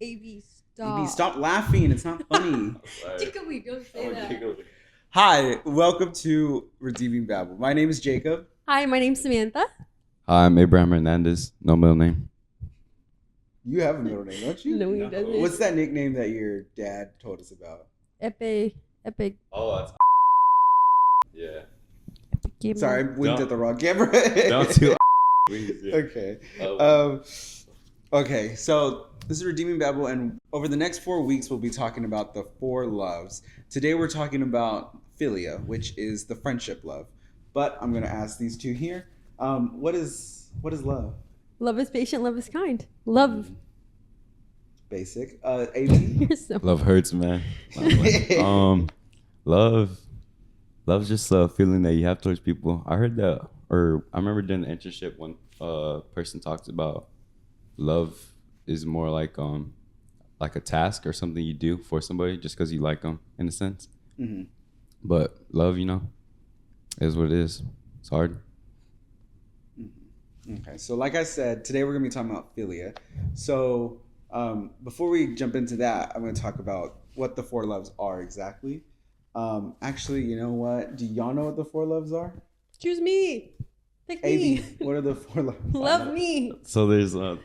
AB, stop. AB, stop laughing. It's not funny. Jacoby, don't say that. Hi, welcome to Redeeming Babble. My name is Jacob. Hi, my name's Samantha. Hi, I'm Abraham Hernandez. No middle name. You have a middle name, don't you? No, he doesn't. What's that nickname that your dad told us about? Epic. Oh, that's yeah. Gamer. Sorry, I winked at the wrong camera. Don't do please. Yeah. Okay. Okay, so this is Redeeming Babble, and over the next 4 weeks, we'll be talking about the 4 loves. Today, we're talking about Philia, which is the friendship love. But I'm going to ask these two here. What is love? Love is patient, love is kind. Love. Basic. AB? You're so Love hurts, man. Love's just a feeling that you have towards people. I heard that, or I remember during the internship when a person talked about love is more like a task or something you do for somebody just because you like them in a sense. Mm-hmm. But love, is what it is. It's hard. Okay, so like I said, today we're going to be talking about Philia. So before we jump into that, I'm going to talk about what the 4 loves are exactly. Actually, you know what? Do y'all know what the 4 loves are? choose me. Pick AB, me. what are the 4 loves? Love me. So there's the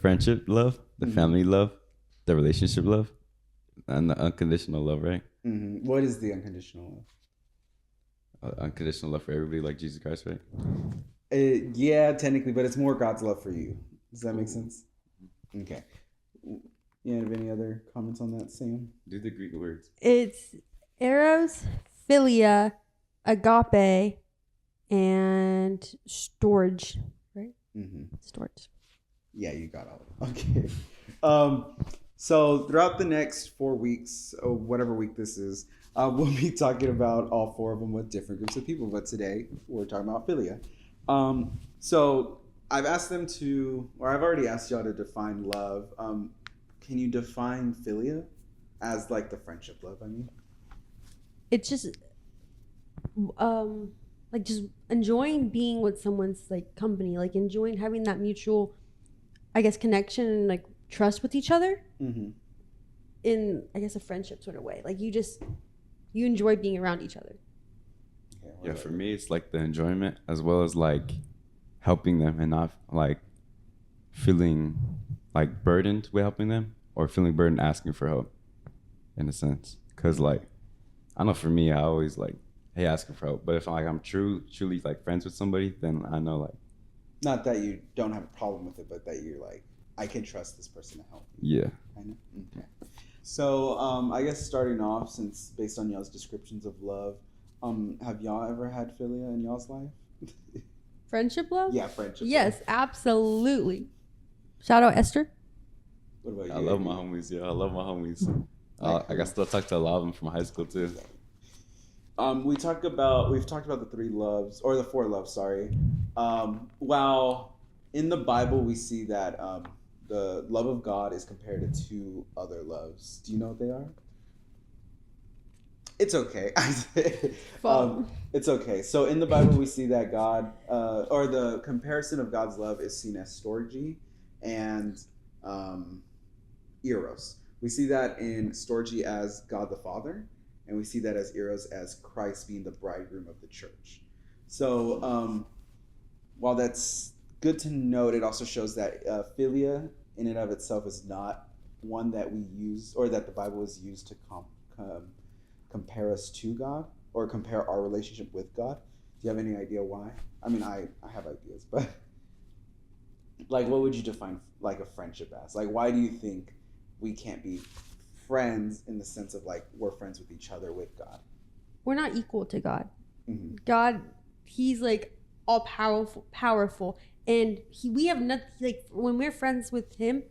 friendship love, the family love, the relationship love, and the unconditional love, right? Mm-hmm. What is the unconditional love? Unconditional love for everybody, like Jesus Christ, right? Yeah, technically, but it's more God's love for you. Does that make sense? Okay. You have any other comments on that, Sam? Do the Greek words. It's Eros, Philia, Agape, and storage. Right? Mm-hmm. Storage. Yeah, you got all of it. Okay. So throughout the next 4 weeks, or whatever week this is, we'll be talking about all 4 of them with different groups of people. But today we're talking about Philia. So I've asked them to, or I've already asked y'all to define love. Can you define Philia as like the friendship love? I mean, It's just like just enjoying being with someone's like company, like enjoying having that mutual, I guess, connection and like trust with each other. mm-hmm. In, I guess, a friendship sort of way. Like you enjoy being around each other. Okay, Yeah, for me, it's like the enjoyment as well as like helping them and not like feeling like burdened with helping them or feeling burdened asking for help in a sense. Because like, I know for me, I always like, hey, asking for help. But if I'm truly like friends with somebody, then I know like. Not that you don't have a problem with it, but that you're like, I can trust this person to help me. Yeah. Kind of? Okay. So I guess starting off, since based on y'all's descriptions of love, have y'all ever had Philia in y'all's life? Friendship love? Yeah, friendship. Yes, love. absolutely. Shout out Esther. What about you? I love my homies. Yeah, I love my homies. I got still talk to a lot of them from high school too. We've talked about the 3 loves, or the 4 loves, sorry. While in the Bible we see that the love of God is compared to 2 other loves. Do you know what they are? It's okay. It's okay. So in the Bible we see that God, or the comparison of God's love is seen as storge and eros. We see that in storge as God the Father, and we see that as eros as Christ being the bridegroom of the church. So while that's good to note, it also shows that Philia in and of itself is not one that we use, or that the Bible is used to compare us to God, or compare our relationship with God. Do you have any idea why? I mean, I have ideas, but like, what would you define like a friendship as? Like, why do you think we can't be friends in the sense of like we're friends with each other with God? We're not equal to God. Mm-hmm. God, he's like all powerful. And we have nothing, like when we're friends with him,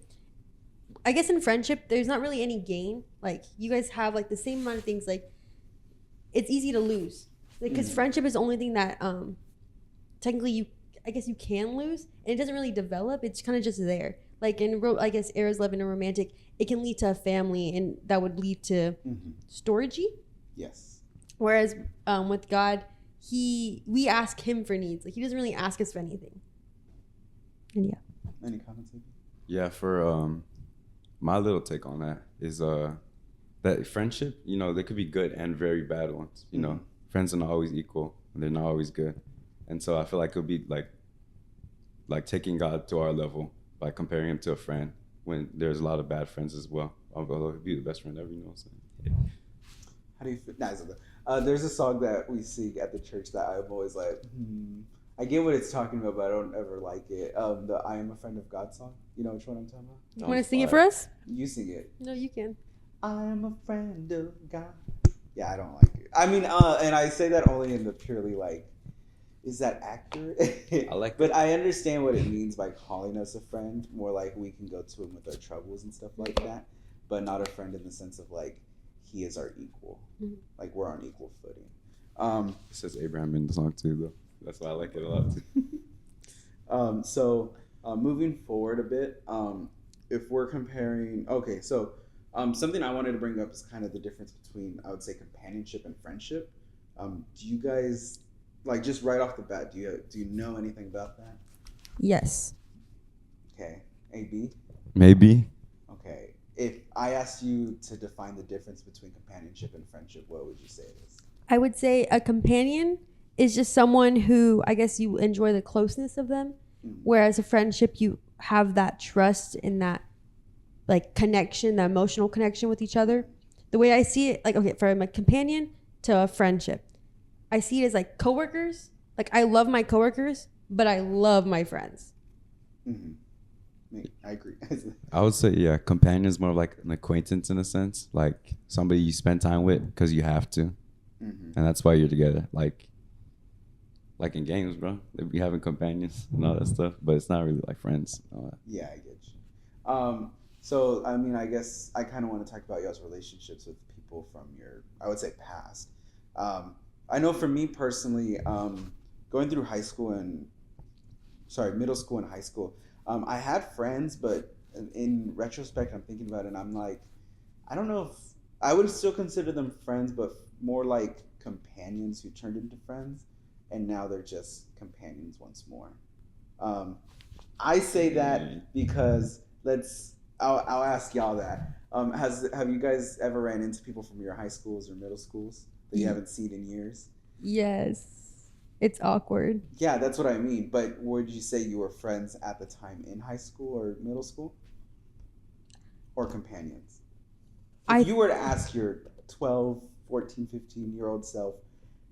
I guess in friendship, there's not really any gain. Like you guys have like the same amount of things. Like it's easy to lose because friendship is the only thing that technically I guess you can lose, and it doesn't really develop. It's kind of just there. Like in I guess Era's love in a romantic, it can lead to a family, and that would lead to storage. Yes. Whereas with God, we ask him for needs. Like he doesn't really ask us for anything. And yeah. Any comments? Yeah, for my little take on that is that friendship, you know, they could be good and very bad ones. You know, friends are not always equal, and they're not always good. And so I feel like it would be like taking God to our level by comparing him to a friend when there's a lot of bad friends as well. Although he'd be the best friend ever, you know what I'm saying? How do you feel? Nah, it's okay. There's a song that we sing at the church that I'm always like, I get what it's talking about, but I don't ever like it. The I Am a Friend of God song. You know which one I'm talking about? You want to sing it for us? You sing it. No, you can. I am a friend of God. Yeah, I don't like it. I mean, and I say that only in the purely like, is that accurate? I like But I understand what it means by calling us a friend. More like we can go to him with our troubles and stuff like that. But not a friend in the sense of like, he is our equal. Like we're on equal footing. It says Abraham in the song too, though. That's why I like it a lot too. So moving forward a bit, if we're comparing, okay, so something I wanted to bring up is kind of the difference between, I would say, companionship and friendship. Do you guys, like, just right off the bat, do you know anything about that? Yes. Okay, AB. Maybe. Okay, if I asked you to define the difference between companionship and friendship, what would you say it is? I would say a companion is just someone who I guess you enjoy the closeness of them, whereas a friendship you have that trust and that like connection, that emotional connection with each other. The way I see it, like, okay, from a companion to a friendship, I see it as like coworkers. Like I love my coworkers, but I love my friends. I agree. I would say, yeah, companion is more like an acquaintance in a sense, like somebody you spend time with because you have to, and that's why you're together. Like in games, bro, they be having companions and all that stuff, but it's not really like friends. Yeah, I get you. So, I mean, I guess I kind of want to talk about y'all's relationships with people from your, I would say, past. I know for me personally, going through middle school and high school, I had friends, but in retrospect, I'm thinking about it, and I'm like, I don't know if, I would still consider them friends, but more like companions who turned into friends, and now they're just companions once more. I say that because I'll ask y'all that. Have you guys ever ran into people from your high schools or middle schools that you haven't seen in years? Yes. It's awkward. Yeah, that's what I mean. But would you say you were friends at the time in high school or middle school? Or companions? If you were to ask your 12, 14, 15-year-old self,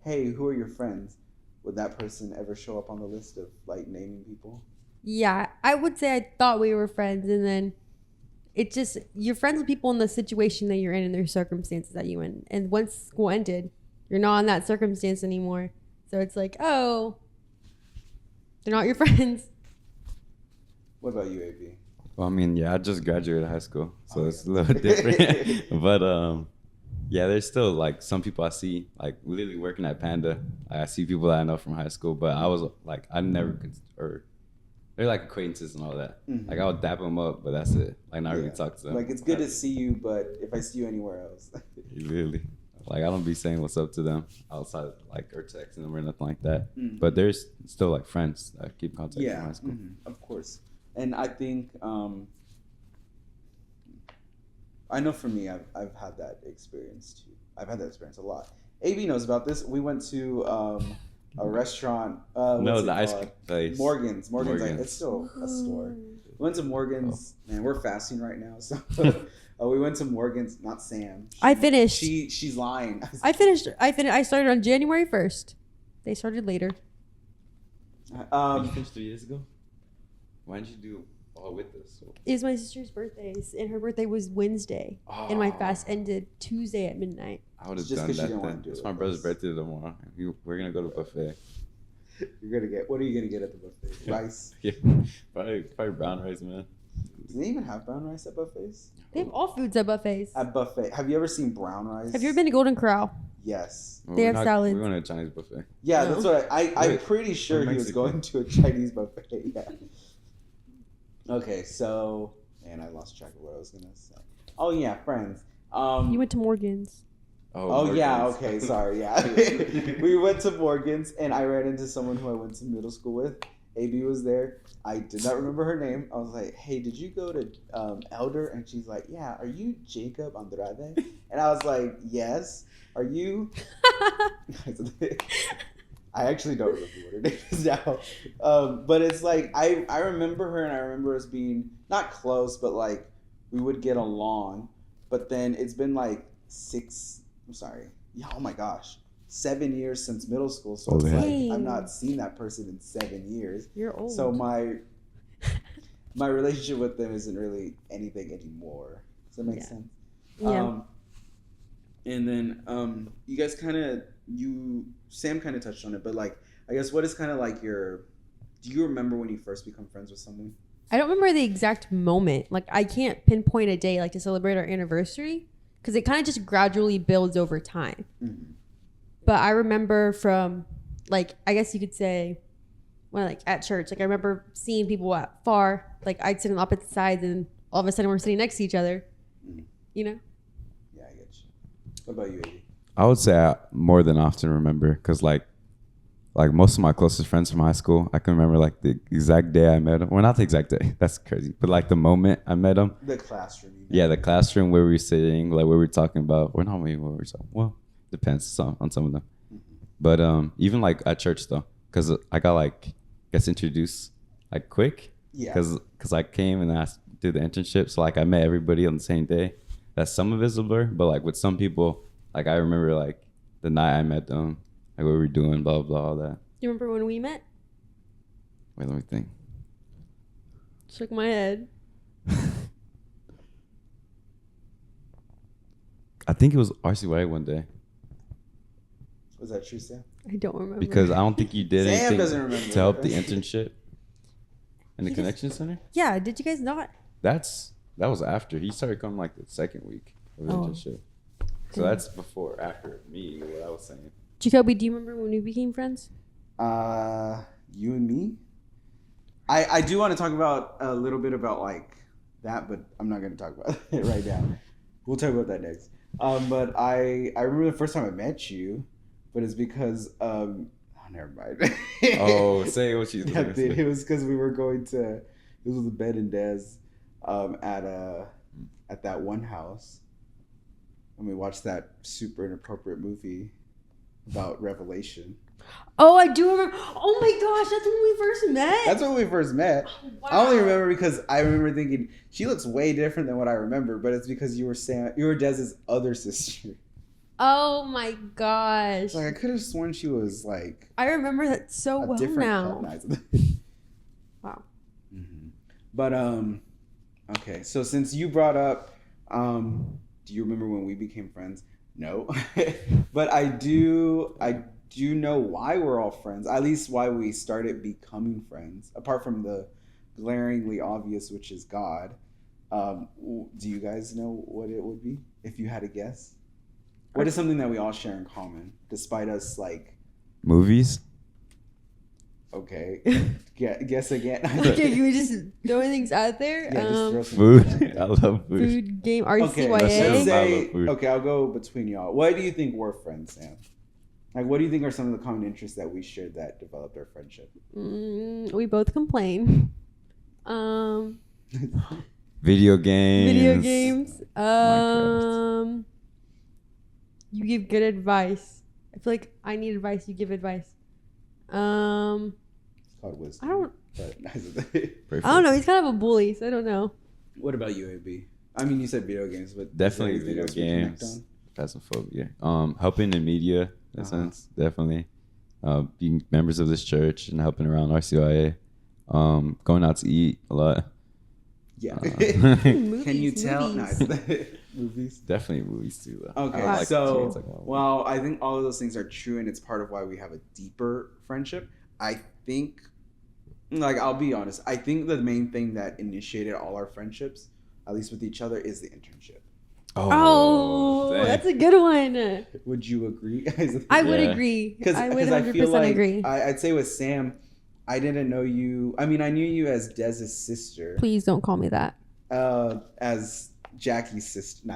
hey, who are your friends? Would that person ever show up on the list of like naming people? Yeah, I would say I thought we were friends, and then it's just you're friends with people in the situation that you're in and their circumstances that you're in. And once school ended, you're not in that circumstance anymore. So it's like, oh, they're not your friends. What about you, AB? Well, I mean, yeah, I just graduated high school, so it's a little different. But yeah, there's still like some people I see, like literally working at Panda. I see people that I know from high school, but I was like, I never or they're like acquaintances and all that. Like I would dap them up, but that's it. Like not really talk to them. Like it's good to see you, but if I see you anywhere else, literally, like I don't be saying what's up to them outside of, like or texting them or nothing like that. But there's still like friends that I keep contact from high school. Of course. And I think I know for me, I've had that experience too. I've had that experience a lot. AB knows about this. We went to a restaurant. No, the ice cream place. Morgan's. Like, it's still a store. We went to Morgan's. Man, we're fasting right now, so we went to Morgan's. Not Sam. I finished. She's lying. I finished. I started on January 1st. They started later. You finished 3 years ago. Why didn't you do all with us? It was my sister's birthday, and her birthday was Wednesday, and my fast ended Tuesday at midnight. I would have done that then. It's my brother's birthday tomorrow. We're gonna go to a buffet. You're gonna get. What are you gonna get at the buffet? Rice. Yeah, probably brown rice, man. Do they even have brown rice at buffets? They have all foods at buffets. At buffet, have you ever seen brown rice? Have you ever been to Golden Corral? Yes. They have salads. We're going to a Chinese buffet. Yeah, that's what I'm pretty sure he was going to a Chinese buffet. Yeah. Okay, so, and I lost track of what I was gonna say. Oh yeah, friends. You went to Morgan's. Oh yeah, okay, sorry, yeah. We went to Morgan's, and I ran into someone who I went to middle school with, AB was there. I did not remember her name. I was like, hey, did you go to Elder? And she's like, yeah. Are you Jacob Andrade? And I was like, yes. Are you? I actually don't remember what her name is now. But it's like, I remember her, and I remember us being not close, but like we would get along. But then it's been like 7 years since middle school. So it's like I've not seen that person in 7 years. You're old. So my relationship with them isn't really anything anymore. Does that make sense? Yeah. And then you guys Sam kind of touched on it, but like I guess what is kind of like do you remember when you first become friends with someone? I don't remember the exact moment. Like I can't pinpoint a day like to celebrate our anniversary because it kind of just gradually builds over time. Mm-hmm. But I remember from like I guess you could say when like at church, like I remember seeing people at far, like I'd sit on opposite sides and all of a sudden we're sitting next to each other. Mm-hmm. You know? Yeah, I get you. What about you, Eddie? I would say I more than often remember because like most of my closest friends from high school, I can remember like the exact day I met them. Well, not the exact day. That's crazy. But like the moment I met them. The classroom. Yeah, the classroom where we were sitting, like where we were talking about. Or not maybe what we were talking. Well, depends on some of them. Mm-hmm. But even like at church though, because I got introduced like quick. Yeah. Because I came and I did the internship. So like I met everybody on the same day. That's some of it's a blur. But like with some people, like I remember like the night I met them, like what we were doing, blah, blah, all that. Do you remember when we met? Wait, let me think. Shook my head. I think it was RCY one day. Was that true, Sam? I don't remember. Because I don't think you did anything to help the it. internship in the Connection Center. Yeah, did you guys not? That was after. He started coming like the second week of the internship. So that's after me, what I was saying. Jacoby, do you remember when we became friends? You and me? I do want to talk about a little bit about like that, but I'm not going to talk about it right now. We'll talk about that next. But I remember the first time I met you, but it's because never mind. Say what you think. It was because we were going to. This was Ben and Des, at that one house, and we watched that super inappropriate movie about Revelation. Oh, I do remember. Oh my gosh, that's when we first met. That's when we first met. Oh, wow. I only remember because I remember thinking she looks way different than what I remember, but it's because you were Dez's other sister. Oh my gosh! Like I could have sworn she was like. I remember that so well now. Wow. Mm-hmm. But okay. So since you brought up, do you remember when we became friends? No, but I do know why we're all friends. At least why we started becoming friends. Apart from the glaringly obvious, which is God. Do you guys know what it would be if you had to guess? What is something that we all share in common, despite us like movies? Okay, guess again. Okay, can we just throw things out there? Yeah, just throw some food. I love food. Food, game, RCYA. Okay, I'll go between y'all. What do you think we're friends, Sam? Like, what do you think are some of the common interests that we shared that developed our friendship? We both complain. Video games. Minecraft. You give good advice. I feel like I need advice. You give advice. It's called wisdom. I don't know. He's kind of a bully, so I don't know. What about you, AB? I mean, you said video games, but definitely video games. Phasmophobia. Helping in media, in a sense, definitely. Being members of this church and helping around RCYA. Going out to eat a lot. Yeah. Movies, Can you tell? Nice. Movies. Definitely movies too, though. Okay, I think all of those things are true, and it's part of why we have a deeper friendship. I think, like, I'll be honest. I think the main thing that initiated all our friendships, at least with each other, is the internship. Oh, that's a good one. Would you agree? I would agree. Because I would 100% agree. I'd say with Sam, I didn't know you. I mean, I knew you as Dez's sister. Please don't call me that. As Jackie's sister.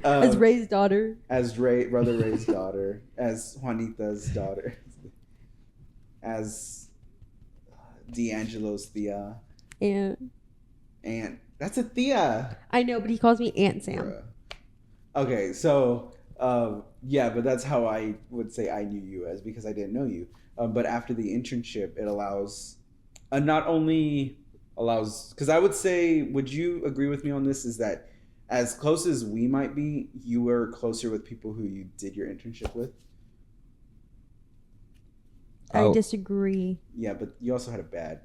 As Ray's daughter. As Brother Ray's daughter. As Juanita's daughter. As D'Angelo's Thea. And That's a Thea. I know, but he calls me Aunt Sam. Bruh. Okay, so yeah, but that's how I would say I knew you as, because I didn't know you. But after the internship, it allows, not only allows, because I would say, would you agree with me on this? Is that as close as we might be, you were closer with people who you did your internship with? I disagree. Yeah, but you also had a bad,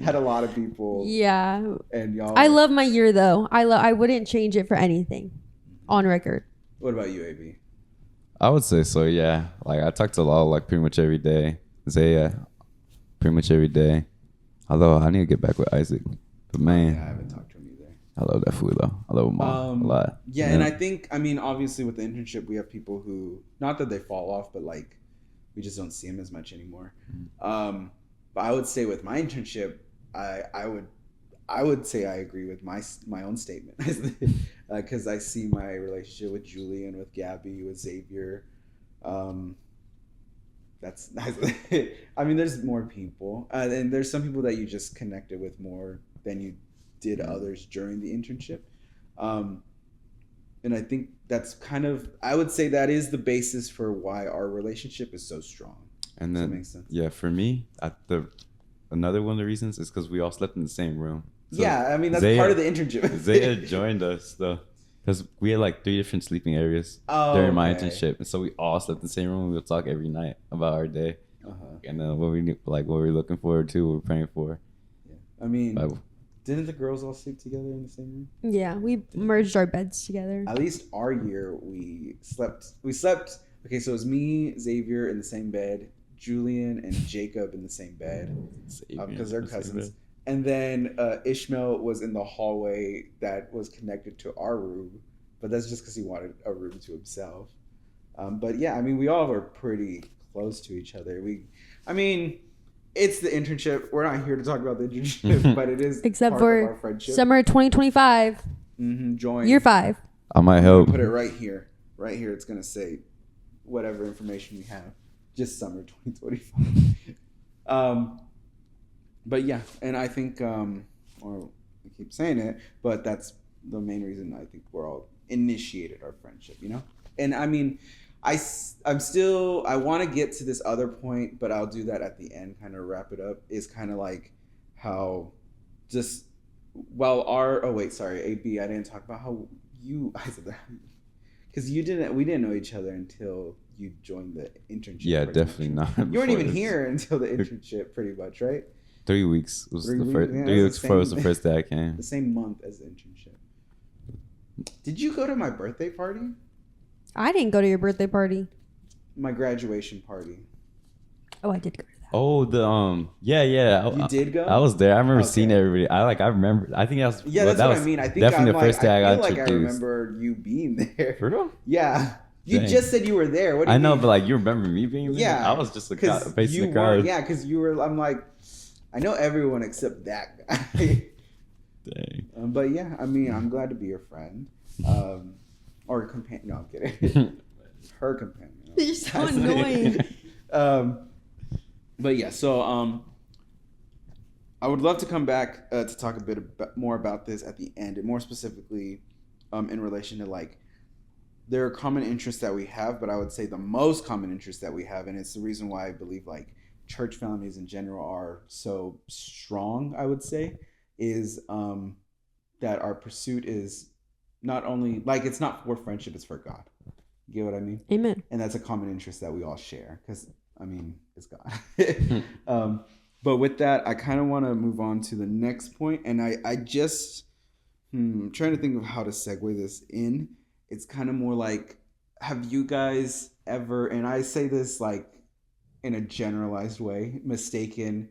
had a lot of people. Yeah. And y'all. I love my year though. I wouldn't change it for anything, on record. What about you, AB? I would say so, yeah. Like, I talk to Lala like pretty much every day. Zaya, pretty much every day. Although I need to get back with Isaac. But man, Yeah, I haven't talked to him either. I love that fool though. I love him all a lot. Yeah, and I think, I mean, obviously with the internship, we have people who, not that they fall off, but like, we just don't see them as much anymore. But I would say with my internship, I would say I agree with my own statement, because I see my relationship with Julian, with Gabby, with Xavier. That's I mean, there's more people, and there's some people that you just connected with more than you did others during the internship. And I think that's kind of, I would say that is the basis for why our relationship is so strong. And Does then, that make sense? yeah, for me, another one of the reasons is because we all slept in the same room. So yeah, I mean, that's Zaya, part of the internship. Zaya joined us though, because we had like 3 different sleeping areas during my internship, and so we all slept in the same room. And we would talk every night about our day, and then what we were looking forward to, what we're praying for. Yeah. I mean, Bible. Didn't the girls all sleep together in the same room? Yeah, we merged our beds together. At least our year, we slept. Okay, so it was me, Xavier in the same bed, Julian and Jacob in the same bed, because they're cousins. And then Ishmael was in the hallway that was connected to our room, but that's just because he wanted a room to himself. But yeah, I mean, we all were pretty close to each other. I mean, it's the internship. We're not here to talk about the internship, but it is except part for of our friendship. Summer 2025. Join. Year 5. I might help. Put it right here. Right here, it's gonna say whatever information we have. Just summer 2025. But yeah, and I think, or I keep saying it, but that's the main reason I think we're all initiated our friendship, you know? And I mean, I want to get to this other point, but I'll do that at the end, kind of wrap it up, is kind of like how just, well, AB, I didn't talk about how I said that, because we didn't know each other until you joined the internship. Yeah, definitely not. You weren't even here until the internship, pretty much, right? 3 weeks was 3 the first. weeks? Yeah, 3 weeks before was the first day I came. The same month as the internship. Did you go to my birthday party? I didn't go to your birthday party. My graduation party. Oh, I did go to that. Oh, yeah. You did go? I was there. I remember seeing everybody. I remember. I think that was. Yeah, that's what I mean. I think definitely the first day I got introduced. I remember you being there. For real? Yeah. You Dang. just said you were there. What do you I know, mean? but like you remember me being there? Yeah. I was just a face in the crowd. Yeah, because you were. I'm like, I know everyone except that guy. Dang. But yeah, I mean, I'm glad to be your friend, or companion. No, I'm kidding. Her companion. You're so annoying. But yeah, so I would love to come back to talk a bit more about this at the end, and more specifically in relation to like, there are common interests that we have, but I would say the most common interest that we have, and it's the reason why I believe like church families in general are so strong, I would say, is that our pursuit is not only, like, it's not for friendship, it's for God. You get what I mean? Amen. And that's a common interest that we all share, because, I mean, it's God. But with that, I kind of want to move on to the next point, and I just, I'm trying to think of how to segue this in. It's kind of more like, have you guys ever, and I say this like in a generalized way, mistaken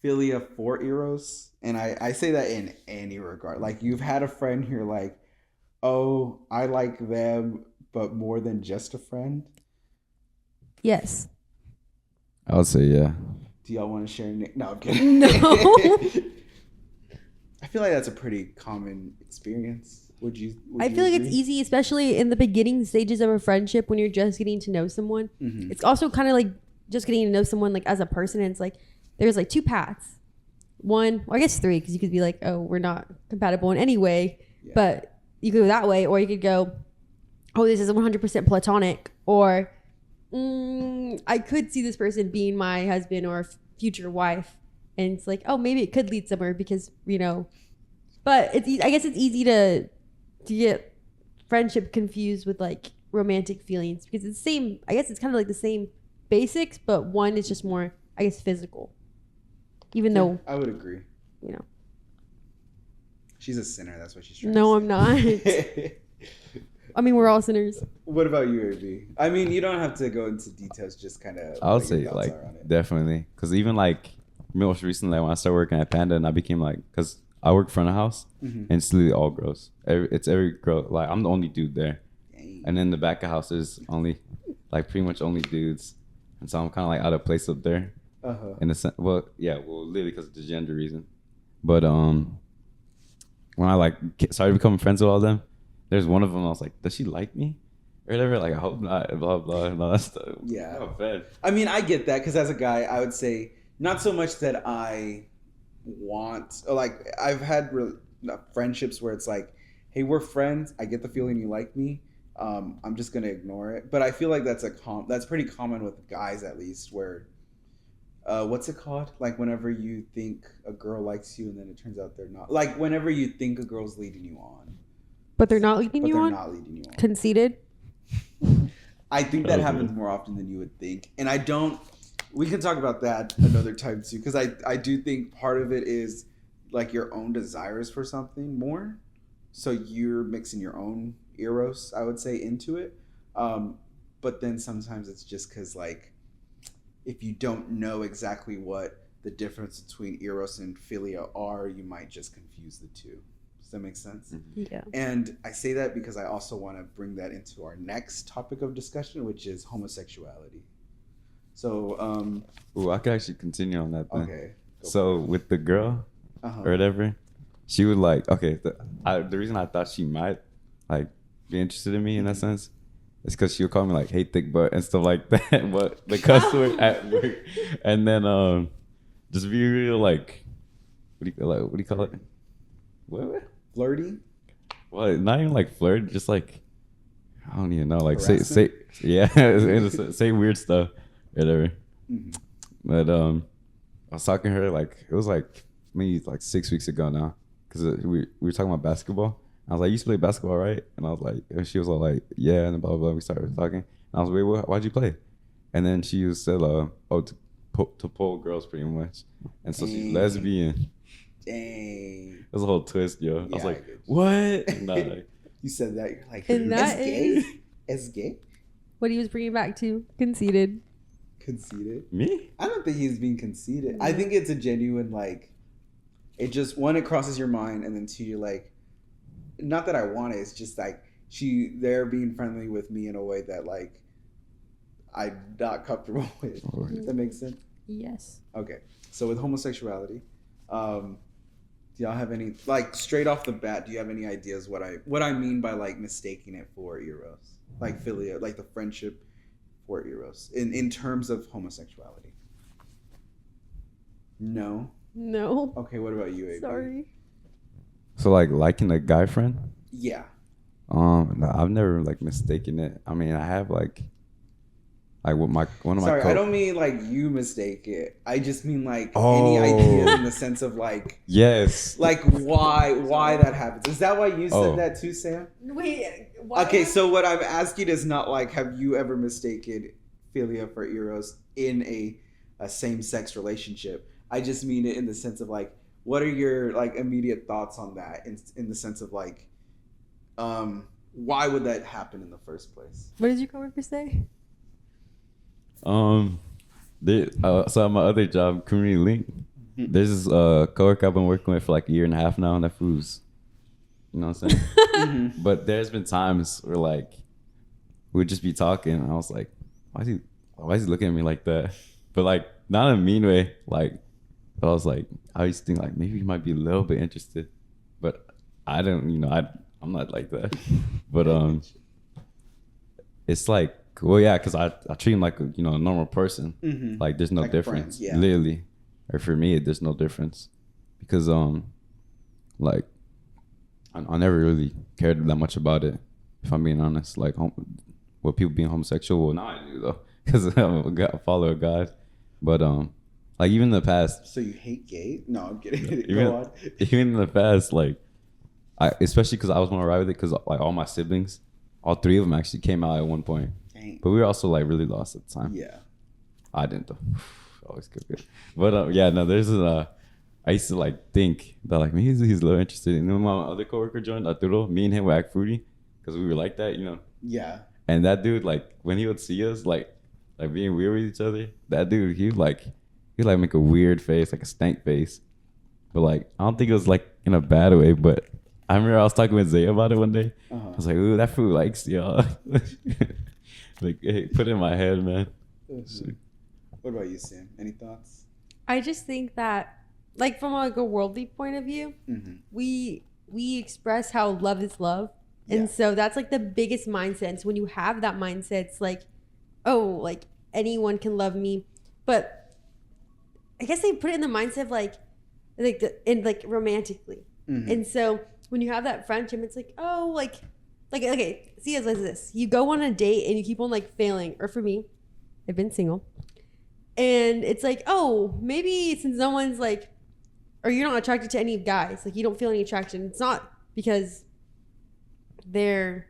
Philia for Eros? And I say that in any regard. Like, you've had a friend who you're like, oh, I like them, but more than just a friend? Yes. I would say yeah. Do y'all want to share? No, I'm kidding. No. I feel like that's a pretty common experience. Would you I feel like agree? it's easy, especially in the beginning stages of a friendship when you're just getting to know someone. Mm-hmm. It's also kind of like just getting to know someone like as a person, and it's like there's like two paths. One, or I guess three, because you could be like, oh, we're not compatible in any way, but you could go that way, or you could go, oh, this is 100% platonic, or I could see this person being my husband or future wife, and it's like, oh, maybe it could lead somewhere because but I guess it's easy to get friendship confused with like romantic feelings because it's the same. I guess it's kind of like the same basics, but one is just more, I guess, physical. Even though I would agree. She's a sinner. That's what she's trying to say. No, I'm not. I mean, we're all sinners. What about you, AB? I mean, you don't have to go into details. Just kind of. I would say like definitely, because even like most recently, when I started working at Panda, and I became like, because I work front of house, and it's literally all girls. It's every girl. Like I'm the only dude there, and then the back of house is only, like pretty much only dudes, and so I'm kind of like out of place up there. In a sense, literally because of the gender reason. But when I like started becoming friends with all of them, there's one of them I was like, does she like me or whatever? Like I hope not. Blah blah and all that stuff. Yeah. Oh, man. I mean, I get that because as a guy, I would say not so much that I want, like I've had friendships where it's like, hey, we're friends. I get the feeling you like me. I'm just gonna ignore it. But I feel like that's pretty common with guys, at least, where. What's it called? Like whenever you think a girl likes you and then it turns out they're not. Like whenever you think a girl's leading you on. But they're not leading you on? Not leading you on. Conceited? I think that happens more often than you would think. And we can talk about that another time too. Because I do think part of it is like your own desires for something more. So you're mixing your own eros, I would say, into it. But then sometimes it's just because like, if you don't know exactly what the difference between eros and philia are, you might just confuse the two. Does that make sense? Yeah. And I say that because I also want to bring that into our next topic of discussion, which is homosexuality. So, I could actually continue on that then. Okay. So with the girl or whatever, she would like, okay, the reason I thought she might like be interested in me in that sense, it's because she would call me like, "Hey, thick butt" and stuff like that. But the cuss word at work, and then just be real like, what do you call it? What? Flirty? Well, not even like flirt, just like I don't even know, like harassment? say weird stuff, whatever. But I was talking to her like it was like maybe like 6 weeks ago now, because we were talking about basketball. I was like, you used to play basketball, right? And I was like, and she was all like, yeah, and blah, blah, blah. We started talking. And I was like, wait, why'd you play? And then she said, to pull girls pretty much. And so she's lesbian. Dang. It was a whole twist, yo. Yeah, I was like, what? You said that. You're like, and that is gay? It's gay? what he was bringing back to. Conceited. Conceited? Me? I don't think he's being conceited. I think it's a genuine, like, it just, one, it crosses your mind, and then two, you're like, not that I want it, it's just like they're being friendly with me in a way that like I'm not comfortable with. Does that make sense? Yes. Okay. So with homosexuality, do y'all have any, like straight off the bat, do you have any ideas what I mean by like mistaking it for eros? Like philia, like the friendship for eros in terms of homosexuality? No? No. Okay, what about you, AB? Sorry. So like liking a guy friend? Yeah. No, I've never like mistaken it. I mean, I have like with one of my. Sorry, I don't mean like you mistake it. I just mean like any ideas in the sense of like. Yes. Like why that happens? Is that why you said that too, Sam? Wait. Why? Okay, so what I'm asking is not like have you ever mistaken philia for eros in a same-sex relationship? I just mean it in the sense of like. What are your like immediate thoughts on that in the sense of like, why would that happen in the first place? What did your coworker say? So at my other job, Community Link, there's this coworker I've been working with for like a year and a half now, and that fool's, you know what I'm saying? But there's been times where like we'd just be talking, and I was like, why is he looking at me like that? But like not in a mean way, like. But I was like, I used to think like maybe he might be a little bit interested, but I don't, I'm not like that. But it's like well, yeah, because I treat him like a, a normal person. Mm-hmm. Like there's no Like difference. friends, yeah. Literally, or for me, there's no difference because like I never really cared that much about it. If I'm being honest, like what people being homosexual, well, now I do though, because I'm a follower of God. But like even in the past, So you hate gay? No, I'm kidding. even, Go on. even in the past, like especially because I was more right with it, because like all my siblings, all three of them actually came out at one point. Dang. But we were also like really lost at the time. Yeah. I didn't though. Always good. But yeah, no, there's I used to like think that like maybe he's a little interested. And then when my other coworker joined, Arturo, me and him would act fruity because we were like that, Yeah. And that dude, like when he would see us like being weird with each other, that dude he'd make a weird face, like a stank face. But like I don't think it was like in a bad way. But I remember I was talking with Zay about it one day. Uh-huh. I was like, ooh, that food likes y'all. Like, hey, put it in my head, man. Mm-hmm. What about you, Sam? Any thoughts? I just think that, like, from like a worldly point of view, Mm-hmm. we express how love is love, and so that's like the biggest mindset. And so when you have that mindset, it's like, oh, like anyone can love me, but I guess they put it in the mindset of like romantically, Mm-hmm. and so when you have that friendship, it's like, oh, like okay, see it as this: you go on a date and you keep on like failing, or for me, I've been single. And it's like, oh, maybe since no one's like, or you're not attracted to any guys, like you don't feel any attraction. It's not because they're,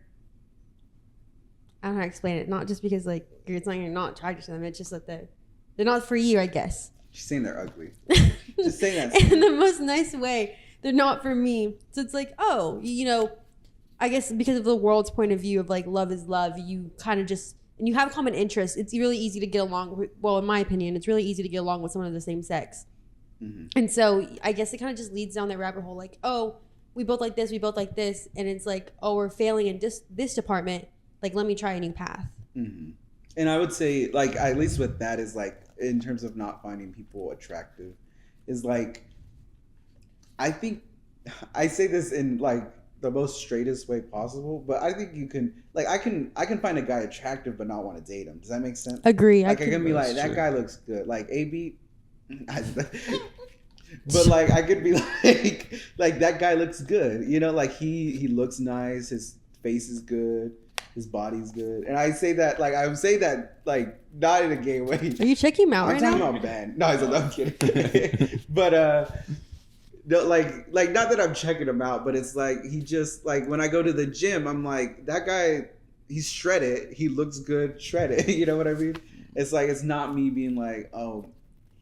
I don't know how to explain it. Not just because like it's not you're not attracted to them. It's just that they're not for you, I guess. She's saying they're ugly. Just saying that. In the most nice way. They're not for me. So it's like, oh, I guess because of the world's point of view of like love is love, you kind of just, and you have common interests, it's really easy to get along with, well, in my opinion, it's really easy to get along with someone of the same sex. Mm-hmm. And so I guess it kind of just leads down that rabbit hole, like, oh, we both like this, and it's like, oh, we're failing in this department, like, let me try a new path. Mm-hmm. And I would say, like, at least with that is like, in terms of not finding people attractive, is like, I think, I say this in like the most straightest way possible, but I think you can, like, I can find a guy attractive but not want to date him. Does that make sense? Agree. Like I can be like, that guy looks good. Like AB, but like I could be like that guy looks good. Like he looks nice. His face is good. His body's good. And I say that like I would say that like not in a gay way. Are you checking him out I'm right talking now? about Ben. No, I'm kidding. But no, like not that I'm checking him out, but it's like he just like when I go to the gym, I'm like that guy. He's shredded. He looks good, shredded. You know what I mean? It's like it's not me being like, oh,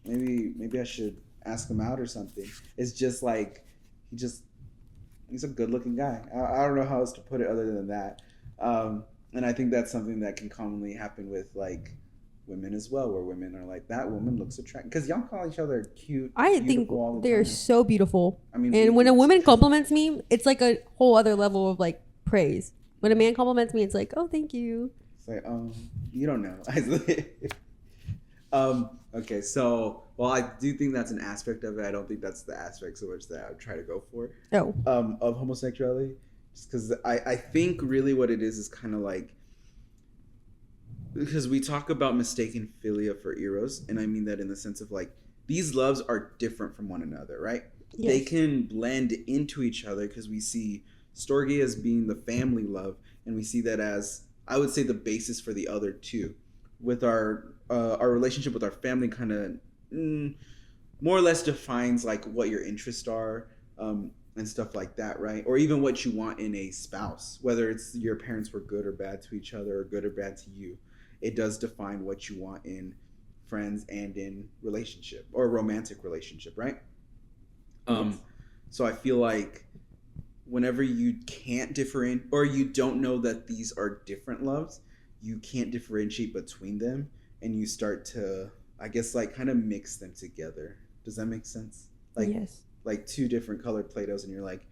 maybe I should ask him out or something. It's just like he's a good looking guy. I don't know how else to put it other than that. And I think that's something that can commonly happen with like women as well, where women are like, that woman looks attractive, because y'all call each other cute. I think all the they're time. so beautiful. I mean, and when a woman compliments me, it's like a whole other level of like praise. When a man compliments me, it's like, oh, thank you. It's like, you don't know. Okay, so well, I do think that's an aspect of it. I don't think that's the aspect so much that I would try to go for. Oh. Of homosexuality, just because I think really what it is kind of like, because we talk about mistaking philia for eros, and I mean that in the sense of like these loves are different from one another, right? Yes. They can blend into each other because we see storge as being the family love, and we see that as, I would say, the basis for the other two. With our relationship with our family, kind of more or less defines like what your interests are, and stuff like that, right? Or even what you want in a spouse, whether it's your parents were good or bad to each other or good or bad to you. It does define what you want in friends and in relationship or romantic relationship, right? Yes. So I feel like whenever you can't differentiate, or you don't know that these are different loves, you can't differentiate between them, and you start to, I guess, like kind of mix them together. Does that make sense? Like, yes. Like two different colored Play-Dohs, and you're like,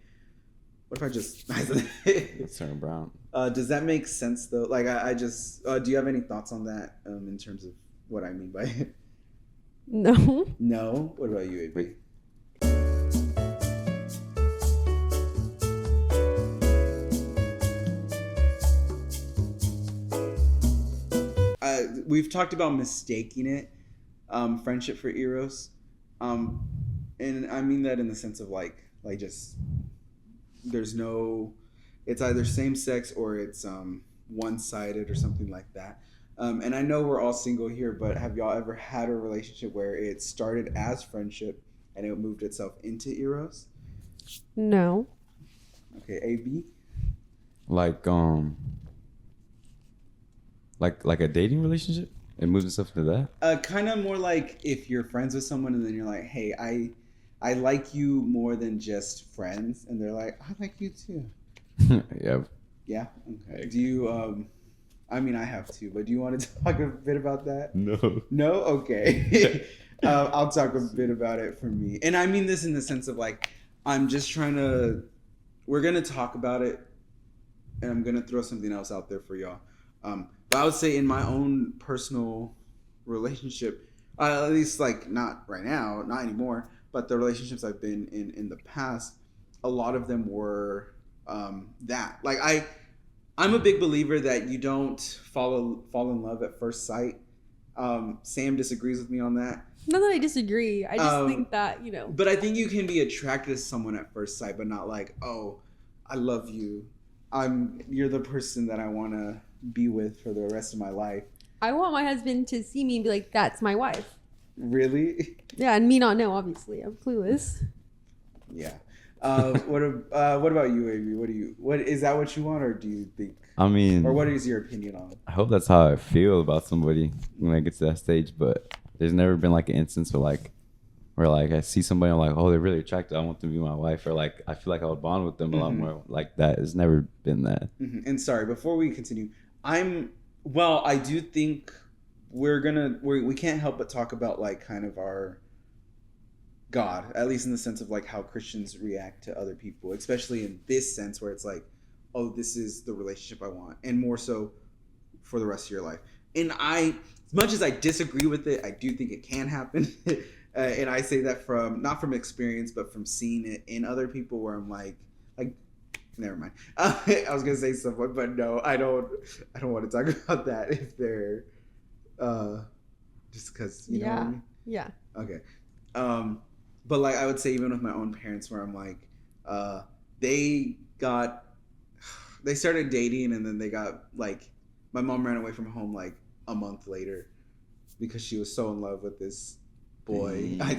what if I just turn brown? Does that make sense though? Like I just do you have any thoughts on that in terms of what I mean by it? No. No? What about you, AB? we've talked about mistaking it, friendship for eros, and I mean that in the sense of like just there's no, it's either same sex or it's one sided or something like that. And I know we're all single here, but have y'all ever had a relationship where it started as friendship and it moved itself into eros? No. Okay, AB. Like like a dating relationship. It moves itself into that. Kind of more like if you're friends with someone and then you're like, hey, I like you more than just friends, and they're like, I like you too. Yeah. Yeah. Okay. Do you I mean, I have too, but do you want to talk a bit about that? No. No? Okay. I'll talk a bit about it for me. And I mean this in the sense of like, I'm just trying to, we're going to talk about it, and I'm going to throw something else out there for y'all. But I would say in my own personal relationship, at least like not right now, not anymore, but the relationships I've been in the past, a lot of them were that. Like I'm a big believer that you don't fall in love at first sight. Sam disagrees with me on that. Not that I disagree. I just think that, But I think you can be attracted to someone at first sight, but not like, oh, I love you. You're the person that I want to be with for the rest of my life. I want my husband to see me and be like, that's my wife. Really? Yeah, and me not know, obviously. I'm clueless. Yeah. What about you, Amy? What is that what you want, or do you think? I mean, or what is your opinion on it? I hope that's how I feel about somebody when I get to that stage, but there's never been like an instance where I see somebody, I'm like, oh, they're really attractive, I want them to be my wife, or like I feel like I would bond with them a lot more like that. It's never been that. And sorry, before we continue, I do think we can't help but talk about like kind of our God, at least in the sense of like how Christians react to other people, especially in this sense where it's like, oh, this is the relationship I want, and more so for the rest of your life. And as much as I disagree with it, I do think it can happen. And I say that not from experience, but from seeing it in other people where I'm like, never mind. I was going to say someone, but no, I don't want to talk about that if they're, just because, you know what I mean? Yeah. Okay. But like I would say even with my own parents where I'm like, they started dating and then they got like, my mom ran away from home like a month later because she was so in love with this boy. I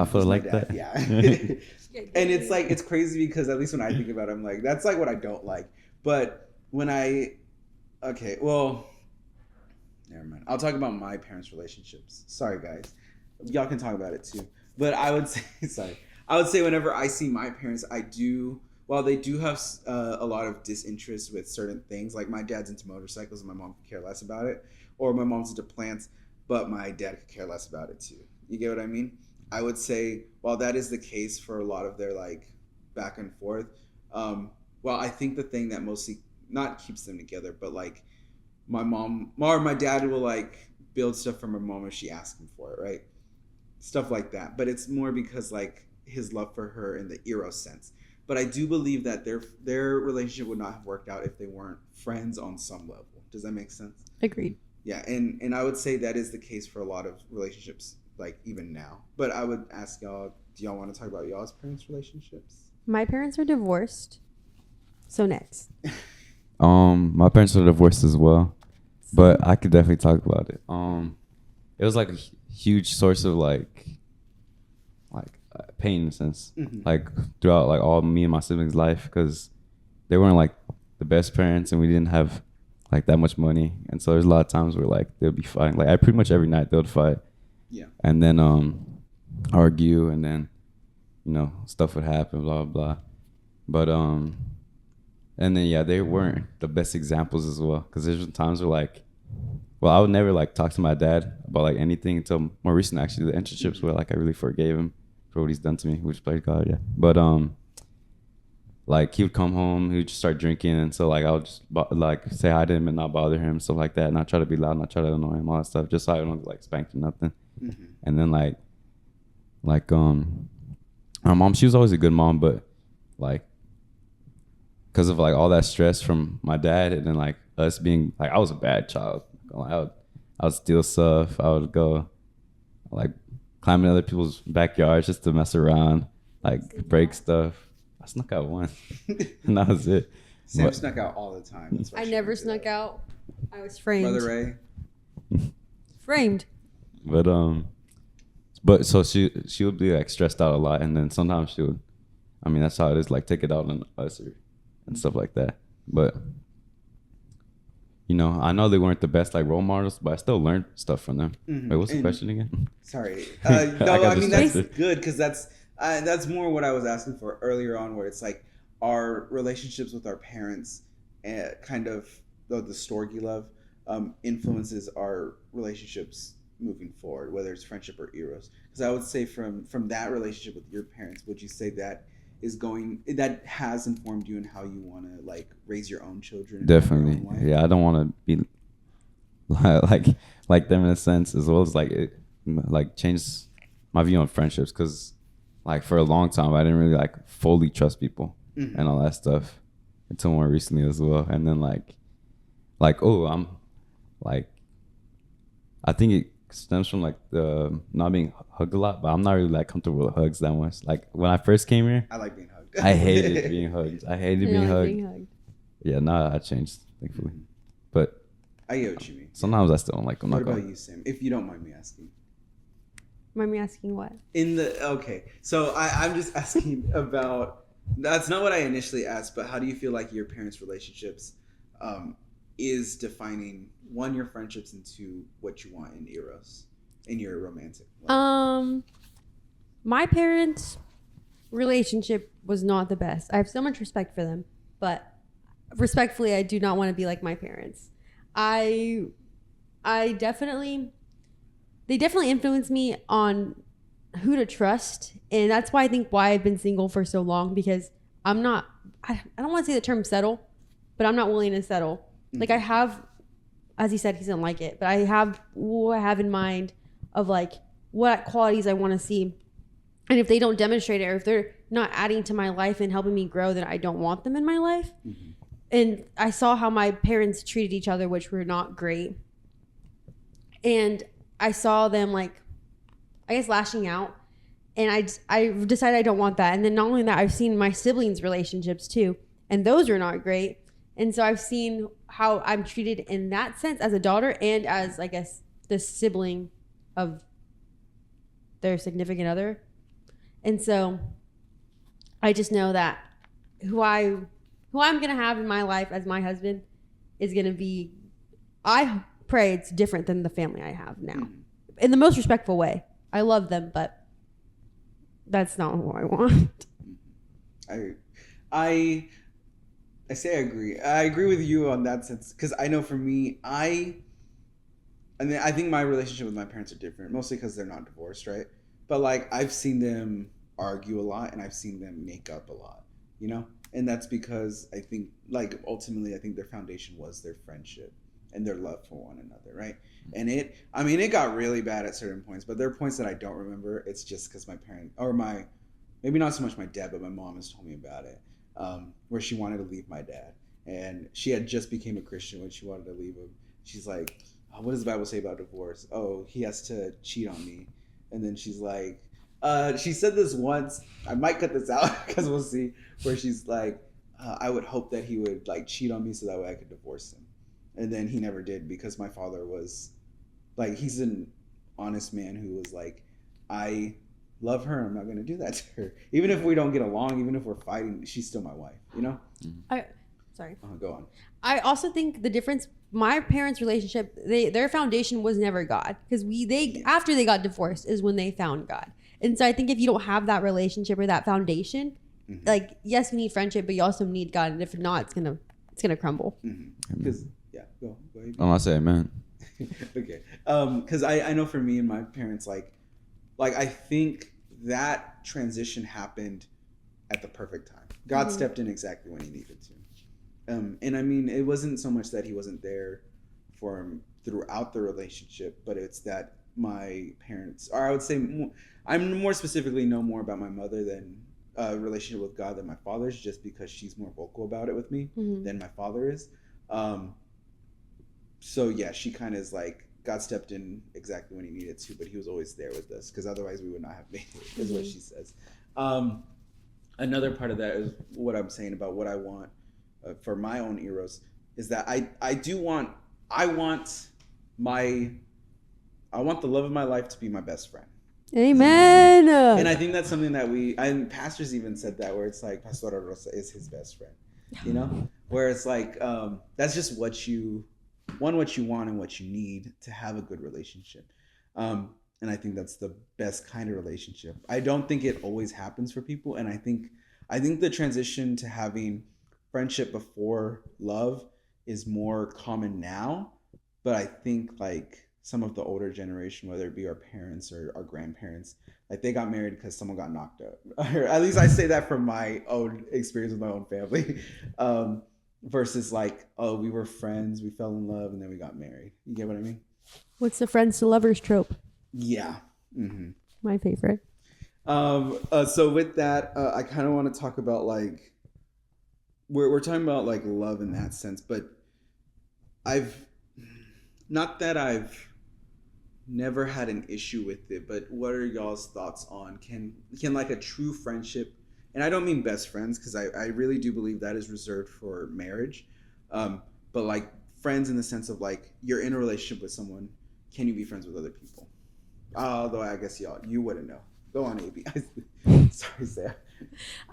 feel like that. Yeah. And it's like, it's crazy because at least when I think about it, I'm like, that's like what I don't like. But when okay, well, never mind. I'll talk about my parents' relationships. Sorry, guys. Y'all can talk about it too. But I would say whenever I see my parents, while they do have a lot of disinterest with certain things, like my dad's into motorcycles and my mom could care less about it, or my mom's into plants, but my dad could care less about it too. You get what I mean? I would say, while that is the case for a lot of their like back and forth, well, I think the thing that mostly not keeps them together, but like my mom or my dad will like build stuff for my mom if she asks him for it, right? Stuff like that. But it's more because like his love for her in the eros sense. But I do believe that their relationship would not have worked out if they weren't friends on some level. Does that make sense? Agreed. Yeah, and I would say that is the case for a lot of relationships, like even now. But I would ask y'all, do y'all want to talk about y'all's parents' relationships? My parents are divorced. So next. My parents are divorced as well, but I could definitely talk about it. It was like a huge source of like pain in a sense, like throughout like all me and my siblings' life, because they weren't like the best parents and we didn't have like that much money, and so there's a lot of times where like they'll be fighting, like pretty much every night they would fight, and then argue, and then stuff would happen, blah blah, but and then they weren't the best examples as well, because there's times where like, well, I would never like talk to my dad about like anything until more recent, actually, the internships where like I really forgave him for what he's done to me, which played God, yeah. But like he would come home, he would just start drinking, and so like I would just like say hi to him and not bother him, stuff like that, not try to be loud, not try to annoy him, all that stuff, just so I don't like spank or nothing. And then like my mom, she was always a good mom, but like because of like all that stress from my dad, and then like us being like, I was a bad child. I would steal stuff. I would go like climb in other people's backyards just to mess around, like break stuff. I snuck out once, and that was it. Sam But- snuck out all the time. That's why I she never brings it snuck up. out. I was framed. Brother Ray. Framed. But so she would be like stressed out a lot, and then sometimes she would. I mean, that's how it is. Like take it out on us and stuff like that. But I know they weren't the best like role models, but I still learned stuff from them. Mhm. Wait, what's the And- question again? Sorry. I No, got I mean that's distracted. good because that's more what I was asking for earlier on, where it's like our relationships with our parents, kind of the storge love, influences our relationships moving forward, whether it's friendship or eros. Because I would say from that relationship with your parents, would you say that has informed you in how you want to like raise your own children? and have your own Definitely, life? yeah. I don't want to be like them in a sense, as well as like it like changed my view on friendships, because like for a long time I didn't really like fully trust people Mhm. and all that stuff until more recently as well. And then like I'm like I think it stems from like the not being hugged a lot, but I'm not really like comfortable with hugs that much. Like when I first came here, I like being hugged. I hated being hugged. I hated I being don't like hugged. being hugged. Yeah, now I changed, thankfully. But I get what you mean. sometimes I still don't like them. What about you, Sam? If you don't mind me asking. Mind me asking what? So I'm just asking about. That's not what I initially asked, but how do you feel like your parents' relationships is defining, one, your friendships, and two, what you want in eros, in your romantic life? My parents' relationship was not the best. I have so much respect for them, but respectfully, I do not want to be like my parents. They definitely influenced me on who to trust, and that's why I've been single for so long, because I don't want to say the term settle, but I'm not willing to settle. Mm-hmm. Like I have, as he said, he doesn't like it, but I have what I have in mind of like what qualities I want to see. And if they don't demonstrate it, or if they're not adding to my life and helping me grow, then I don't want them in my life. Mm-hmm. And I saw how my parents treated each other, which were not great. And I saw them like, I guess, lashing out. And I decided I don't want that. And then not only that, I've seen my siblings' relationships too. And those are not great. And so I've seen how I'm treated in that sense as a daughter and as, I guess, the sibling of their significant other. And so I just know that who I'm going to have in my life as my husband is going to be, I pray it's different than the family I have now. Mm-hmm. In the most respectful way. I love them, but that's not who I want. I say I agree. I agree with you on that sense, because I know for me, I think my relationship with my parents are different, mostly because they're not divorced, right? But like I've seen them argue a lot, and I've seen them make up a lot, and that's because I think like ultimately I think their foundation was their friendship and their love for one another, right? And it got really bad at certain points, but there are points that I don't remember. It's just because my parent, or maybe not so much my dad, but my mom has told me about it, where she wanted to leave my dad, and she had just became a Christian when she wanted to leave him. She's like, oh, what does the Bible say about divorce? Oh, he has to cheat on me. And then she's like, she said this once, I might cut this out because we'll see, where she's like, I would hope that he would like cheat on me so that way I could divorce him. And then he never did, because my father was like, he's an honest man who was like, I love her, I'm not going to do that to her. Even if we don't get along, even if we're fighting, she's still my wife, Sorry. Go on. I also think the difference, my parents' relationship, their foundation was never God, because after they got divorced is when they found God. And so I think if you don't have that relationship or that foundation, Mm-hmm. like, yes, you need friendship, but you also need God. And if not, it's gonna crumble. Because go ahead. I'm gonna say amen. Okay. Because I know for me and my parents, like I think that transition happened at the perfect time. God stepped in exactly when he needed to. And I mean, it wasn't so much that he wasn't there for him throughout the relationship, but it's that my parents, or I would say I'm more specifically know more about my mother than relationship with God than my father's, just because she's more vocal about it with me than my father is. So yeah, she kind of is like God stepped in exactly when he needed to, but he was always there with us because otherwise we would not have made it, is what she says. Another part of that is what I'm saying about what I want for my own Eros is that I want the love of my life to be my best friend. Amen. And I think that's something that pastors even said that, where it's like Pastor Rosa is his best friend, you know, where it's like that's just what you want and what you need to have a good relationship. And I think that's the best kind of relationship. I don't think it always happens for people, and I think the transition to having friendship before love is more common now. But I think like some of the older generation, whether it be our parents or our grandparents, like they got married because someone got knocked up. Or at least I say that from my own experience with my own family. Versus like, oh, we were friends, we fell in love, and then we got married. You get what I mean? What's the friends to lovers trope? Yeah. Mm-hmm. My favorite. So with that, I kind of want to talk about like, we're talking about like love in that sense, but I've never had an issue with it, but what are y'all's thoughts on can like a true friendship, and I don't mean best friends because I really do believe that is reserved for marriage, but like friends in the sense of like you're in a relationship with someone, can you be friends with other people? Although I guess you wouldn't know. Go on, AB. Sorry, Sarah.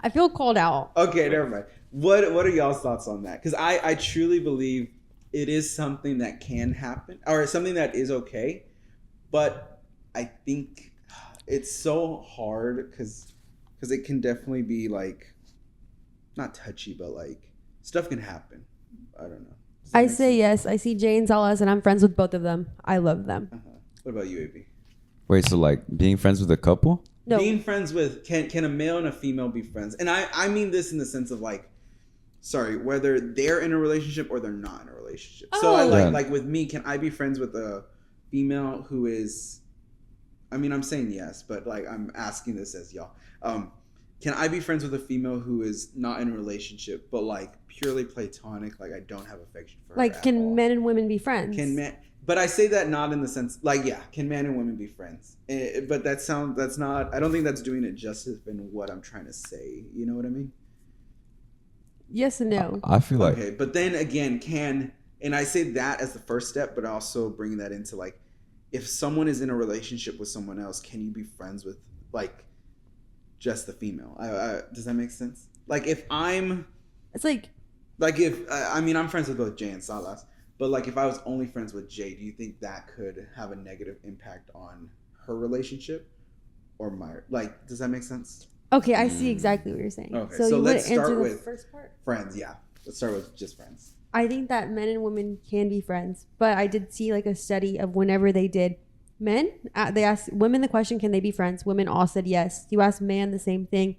I feel called out. Okay, never mind. What are y'all's thoughts on that? Because I truly believe it is something that can happen, or something that is okay. But I think it's so hard because it can definitely be like, not touchy, but like stuff can happen. I don't know. I say yes. I see Jay and Salas, and I'm friends with both of them. I love them. What about you, AB? Wait, so like being friends with a couple? No. Being friends with, can a male and a female be friends? And I mean this in the sense of like, whether they're in a relationship or they're not in a relationship. Oh. So I like with me, can I be friends with a female who is, I mean, I'm saying yes, but like I'm asking this as y'all. Can I be friends with a female who is not in a relationship, but like purely platonic, like I don't have affection for her Like, at can all? men and women be friends? But I say that not in the sense, like, yeah, can men and women be friends? But that's not, I don't think that's doing it justice in what I'm trying to say. You know what I mean? Yes and no. I feel like... Okay, but then again, and I say that as the first step, but also bringing that into like, if someone is in a relationship with someone else, can you be friends with like just the female? Does that make sense? Like if it's like if, I mean, I'm friends with both Jay and Salas. But like, if I was only friends with Jay, do you think that could have a negative impact on her relationship, or my? Like, does that make sense? Okay, I see exactly what you're saying. Okay, so so you let's would answer start the with first part. Friends. Yeah, let's start with just friends. I think that men and women can be friends, but I did see like a study of whenever they did men, they asked women the question, can they be friends? Women all said yes. You asked man the same thing,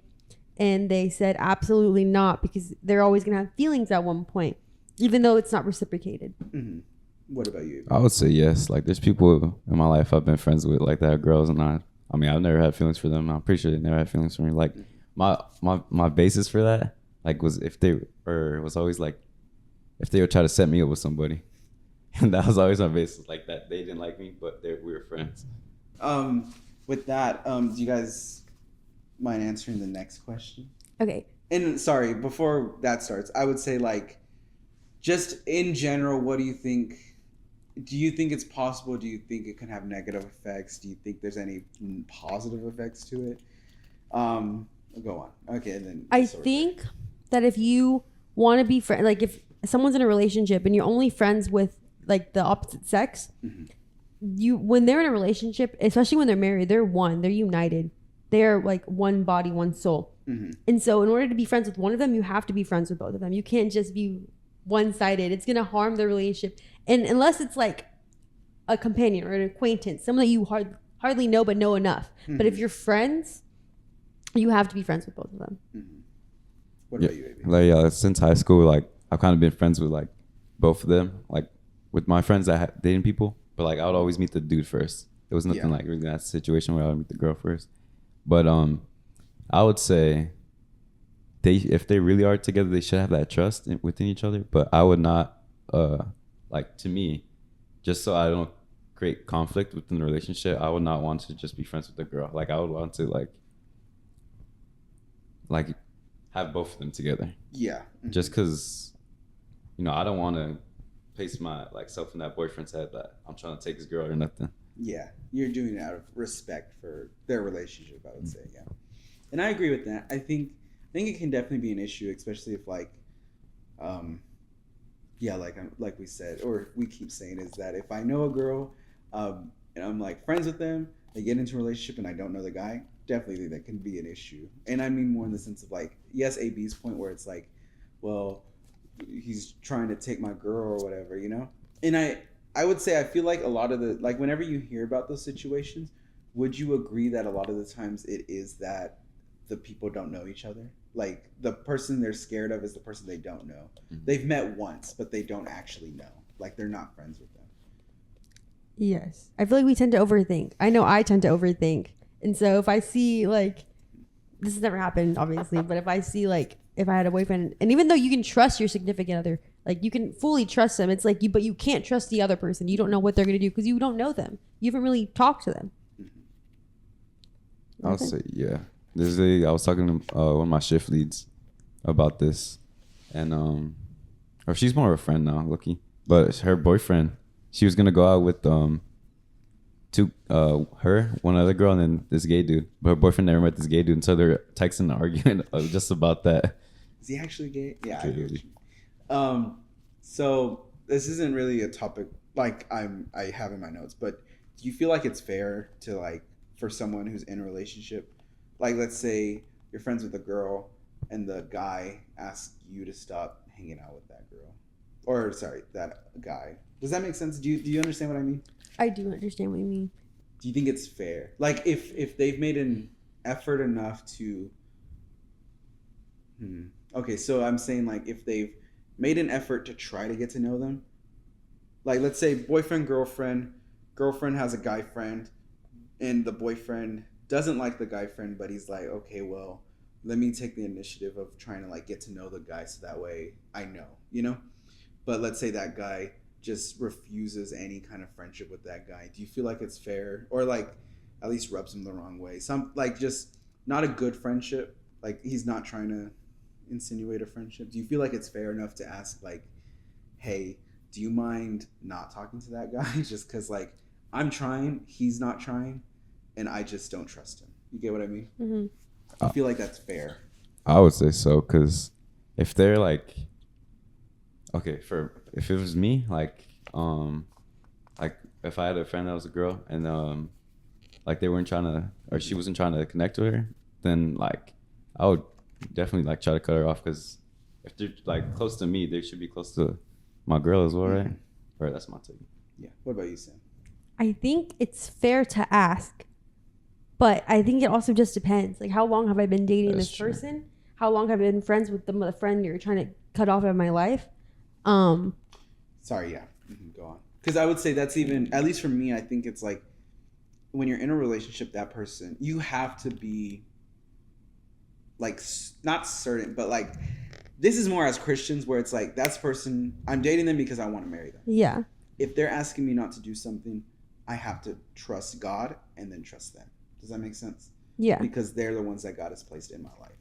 and they said absolutely not, because they're always gonna have feelings at one point, even though it's not reciprocated. Mm-hmm. What about you? I would say yes. Like there's people in my life I've been friends with like that, girls, and I mean I've never had feelings for them. I'm pretty sure they never had feelings for me. Like my basis for that like was was always like if they would try to set me up with somebody. And that was always my basis, like that they didn't like me, but we were friends. With that, do you guys mind answering the next question? Okay. And sorry, before that starts, I would say like, just in general, what do you think? Do you think it's possible? Do you think it can have negative effects? Do you think there's any positive effects to it? Go on. Okay, and then I think that if you want to be friends, like if someone's in a relationship and you're only friends with like the opposite sex, when they're in a relationship, especially when they're married, they're one, they're united, they're like one body, one soul. And so in order to be friends with one of them, you have to be friends with both of them. You can't just be one-sided. It's gonna harm the relationship, and unless it's like a companion or an acquaintance, someone that you hardly know but know enough. But if you're friends, you have to be friends with both of them. What about you, AB? Like since high school, like I've kind of been friends with like both of them. Like with my friends that had dating people, but like I would always meet the dude first. There was nothing like really that situation where I would meet the girl first. But I would say if they really are together, they should have that trust within each other. But I would not like, to me, just so I don't create conflict within the relationship, I would not want to just be friends with the girl. Like I would want to like have both of them together. Yeah. Just because, I don't want to place my like self in that boyfriend's head that I'm trying to take his girl or nothing. Yeah, you're doing it out of respect for their relationship, I would say. Yeah, and I agree with that. I think it can definitely be an issue, especially if like like we said, or we keep saying, is that if I know a girl and I'm like friends with them, they get into a relationship and I don't know the guy, definitely that can be an issue. And I mean more in the sense of like, yes, AB's point where it's like, well, he's trying to take my girl or whatever, and I would say I feel like a lot of the, like whenever you hear about those situations, would you agree that a lot of the times it is that the people don't know each other? Like the person they're scared of is the person they don't know. Mm-hmm. They've met once, but they don't actually know. Like they're not friends with them. Yes. I feel like we tend to overthink. I know I tend to overthink. And so if I see like, this has never happened obviously, but if I see like, if I had a boyfriend, and even though you can trust your significant other, like you can fully trust them, it's like but you can't trust the other person. You don't know what they're going to do because you don't know them. You haven't really talked to them. I'll say, yeah. This day I was talking to one of my shift leads about this, and or she's more of a friend now, Lucky. But her boyfriend, she was gonna go out with one other girl and then this gay dude. But her boyfriend never met this gay dude, and so they're texting and arguing just about that. Is he actually gay? Yeah, I get you. So this isn't really a topic like I have in my notes, but do you feel like it's fair to like for someone who's in a relationship, like let's say you're friends with a girl and the guy asks you to stop hanging out with that girl, or sorry, that guy. Does that make sense? Do you understand what I mean? I do understand what you mean. Do you think it's fair? Like if they've made an effort enough to okay, so I'm saying like if they've made an effort to try to get to know them, like let's say boyfriend, girlfriend has a guy friend, and the boyfriend doesn't like the guy friend, but he's like, okay, well, let me take the initiative of trying to like get to know the guy so that way I know, But let's say that guy just refuses any kind of friendship with that guy. Do you feel like it's fair, or like at least rubs him the wrong way? Some like just not a good friendship. Like he's not trying to insinuate a friendship. Do you feel like it's fair enough to ask like, hey, do you mind not talking to that guy just because like I'm trying, he's not trying, and I just don't trust him? You get what I mean? Mm-hmm. I feel like that's fair. I would say so, because if they're like, okay, if it was me, like if I had a friend that was a girl and like they weren't trying to, or she wasn't trying to connect with her, then like I would definitely like try to cut her off, because if they're like close to me, they should be close to my girl as well, right? Mm-hmm. Right, that's my take. Yeah. What about you, Sam? I think it's fair to ask, but I think it also just depends. Like, how long have I been dating this person? How long have I been friends with them, with a friend you're trying to cut off of my life? Sorry, yeah. Go on. Because I would say that's even, at least for me, I think it's like when you're in a relationship, that person, you have to be like, not certain, but like, this is more as Christians where it's like, that's person, I'm dating them because I want to marry them. Yeah. If they're asking me not to do something, I have to trust God and then trust them. Does that make sense? Yeah. Because they're the ones that God has placed in my life.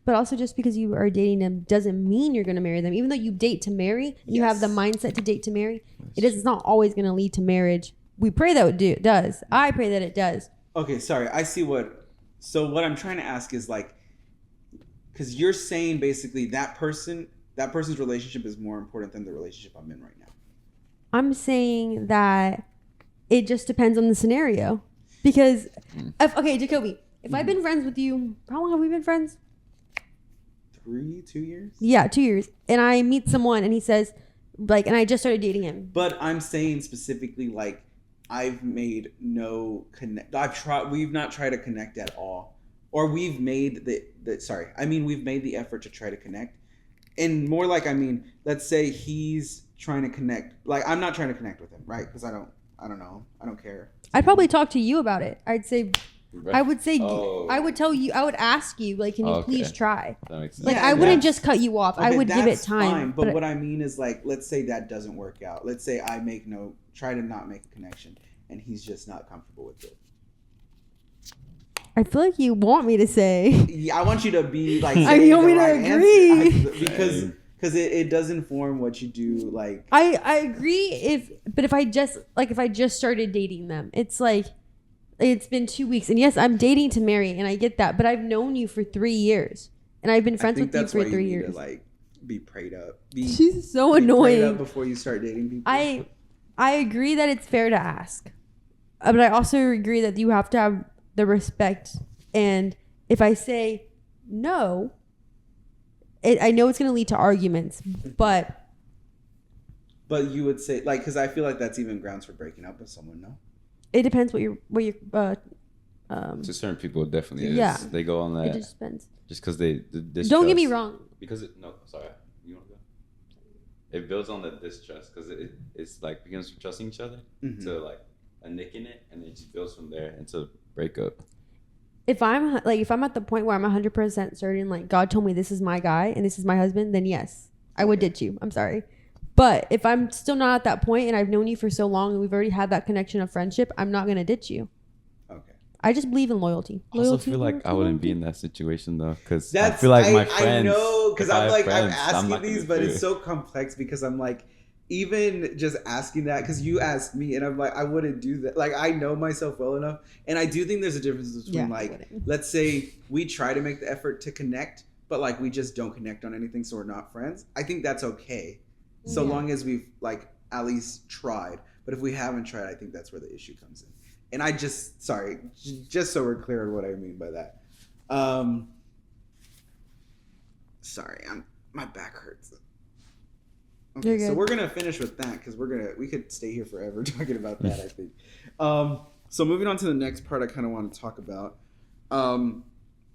But also, just because you are dating them doesn't mean you're going to marry them. Even though you date to marry, and you have the mindset to date to marry, it's not always going to lead to marriage. We pray that it does. I pray that it does. Okay, sorry. I see so what I'm trying to ask is like, because you're saying basically that person's relationship is more important than the relationship I'm in right now. I'm saying that it just depends on the scenario. Because, okay, Jacoby, if I've been friends with you, how long have we been friends? 2 years? Yeah, 2 years. And I meet someone and he says, like, and I just started dating him. But I'm saying specifically, like, I've made no connect. We've not tried to connect at all. Or we've made we've made the effort to try to connect. And more like, let's say he's trying to connect. Like, I'm not trying to connect with him, right? Because I don't know. I don't care. I'd probably talk to you about it. I'd say, I would say, I would tell you, I would ask you, like, can you please try? That makes sense. Like, I wouldn't just cut you off. I would give it time. Fine, but what I mean is, like, let's say that doesn't work out. Let's say I try to not make a connection. and he's just not comfortable with it. I feel like you want me to say. Yeah, I want you to be like. You want me to agree? Because it does inform what you do. Like I agree but if I just started dating them, it's like it's been 2 weeks, and yes, I'm dating to marry, and I get that, but I've known you for 3 years, and I've been friends with you for 3 years. To, like, be prayed up. She's so annoying. Prayed up before you start dating people. I agree that it's fair to ask, but I also agree that you have to have the respect. And if I say no, I know it's going to lead to arguments, but you would say, like, because I feel like that's even grounds for breaking up with someone. No, it depends what your to certain people, it definitely is. Yeah. They go on that. It just depends. Just because they distrust. Don't get me wrong. Because sorry, you want to go? It builds on the distrust because it's like begins with trusting each other to like a nick in it, and it just builds from there into breakup. If I'm at the point where I'm 100% certain, like God told me this is my guy and this is my husband, then yes, I would ditch you. I'm sorry. But if I'm still not at that point and I've known you for so long and we've already had that connection of friendship, I'm not going to ditch you. Okay. I just believe in loyalty. I also feel like I wouldn't be in that situation though, because I feel like my friends. I know, because I'm asking these, but it's so complex because I'm like, even just asking that, because you asked me and I'm like, I wouldn't do that. Like, I know myself well enough. And I do think there's a difference between let's say we try to make the effort to connect, but like we just don't connect on anything, so we're not friends. I think that's okay. So long as we've like at least tried. But if we haven't tried, I think that's where the issue comes in. And I just so we're clear on what I mean by that. My back hurts. Okay, so we're gonna finish with that because we could stay here forever talking about that. I think. So moving on to the next part, I kind of want to talk about.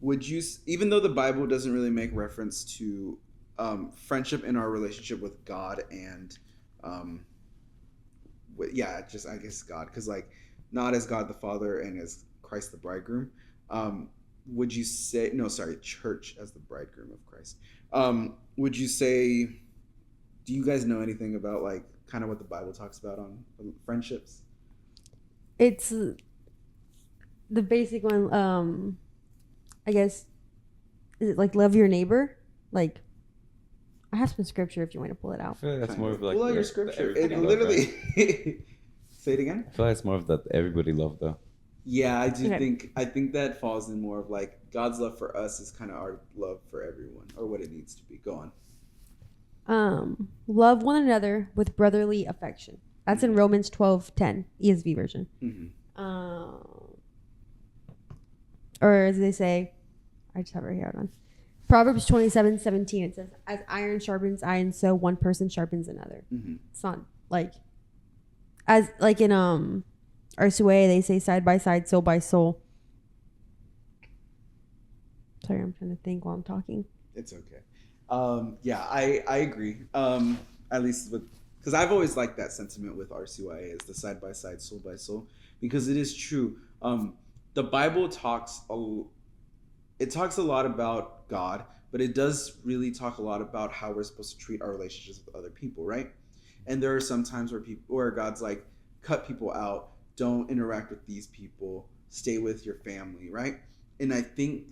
Would you, even though the Bible doesn't really make reference to friendship in our relationship with God and, I guess God, because like not as God the Father and as Christ the bridegroom. Would you say church as the bridegroom of Christ? Would you say? Do you guys know anything about like kind of what the Bible talks about on friendships? It's the basic one. I guess, is it like love your neighbor? Like, I have some scripture if you want to pull it out. I feel like that's more of like pull out your scripture. It literally. Say it again. I feel like it's more of that everybody love though. Yeah, I do think. I think that falls in more of like God's love for us is kind of our love for everyone, or what it needs to be. Go on. Love one another with brotherly affection. That's in Romans 12:10, ESV version. Or as they say, I just have it right here on Proverbs 27:17. It says, "As iron sharpens iron, so one person sharpens another." It's not like as like in RCUA they say side by side, soul by soul. Sorry, I'm trying to think while I'm talking. It's okay. I agree. At least because I've always liked that sentiment with RCYA is the side by side, soul by soul, because it is true. The Bible talks a lot about God, but it does really talk a lot about how we're supposed to treat our relationships with other people, right? And there are some times where God's like, cut people out, don't interact with these people, stay with your family, right? And I think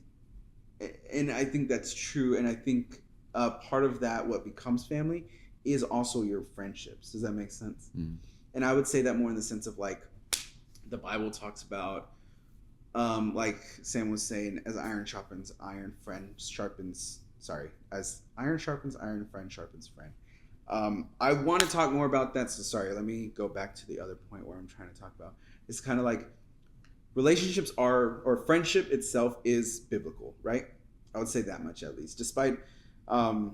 that's true, and I think part of that, what becomes family, is also your friendships. Does that make sense? And I would say that more in the sense of like, the Bible talks about, like Sam was saying, as iron sharpens iron, as iron sharpens iron, friend sharpens friend. I want to talk more about that, so sorry, let me go back to the other point where I'm trying to talk about. It's kind of like relationships or friendship itself is biblical, right? I would say that much at least, despite I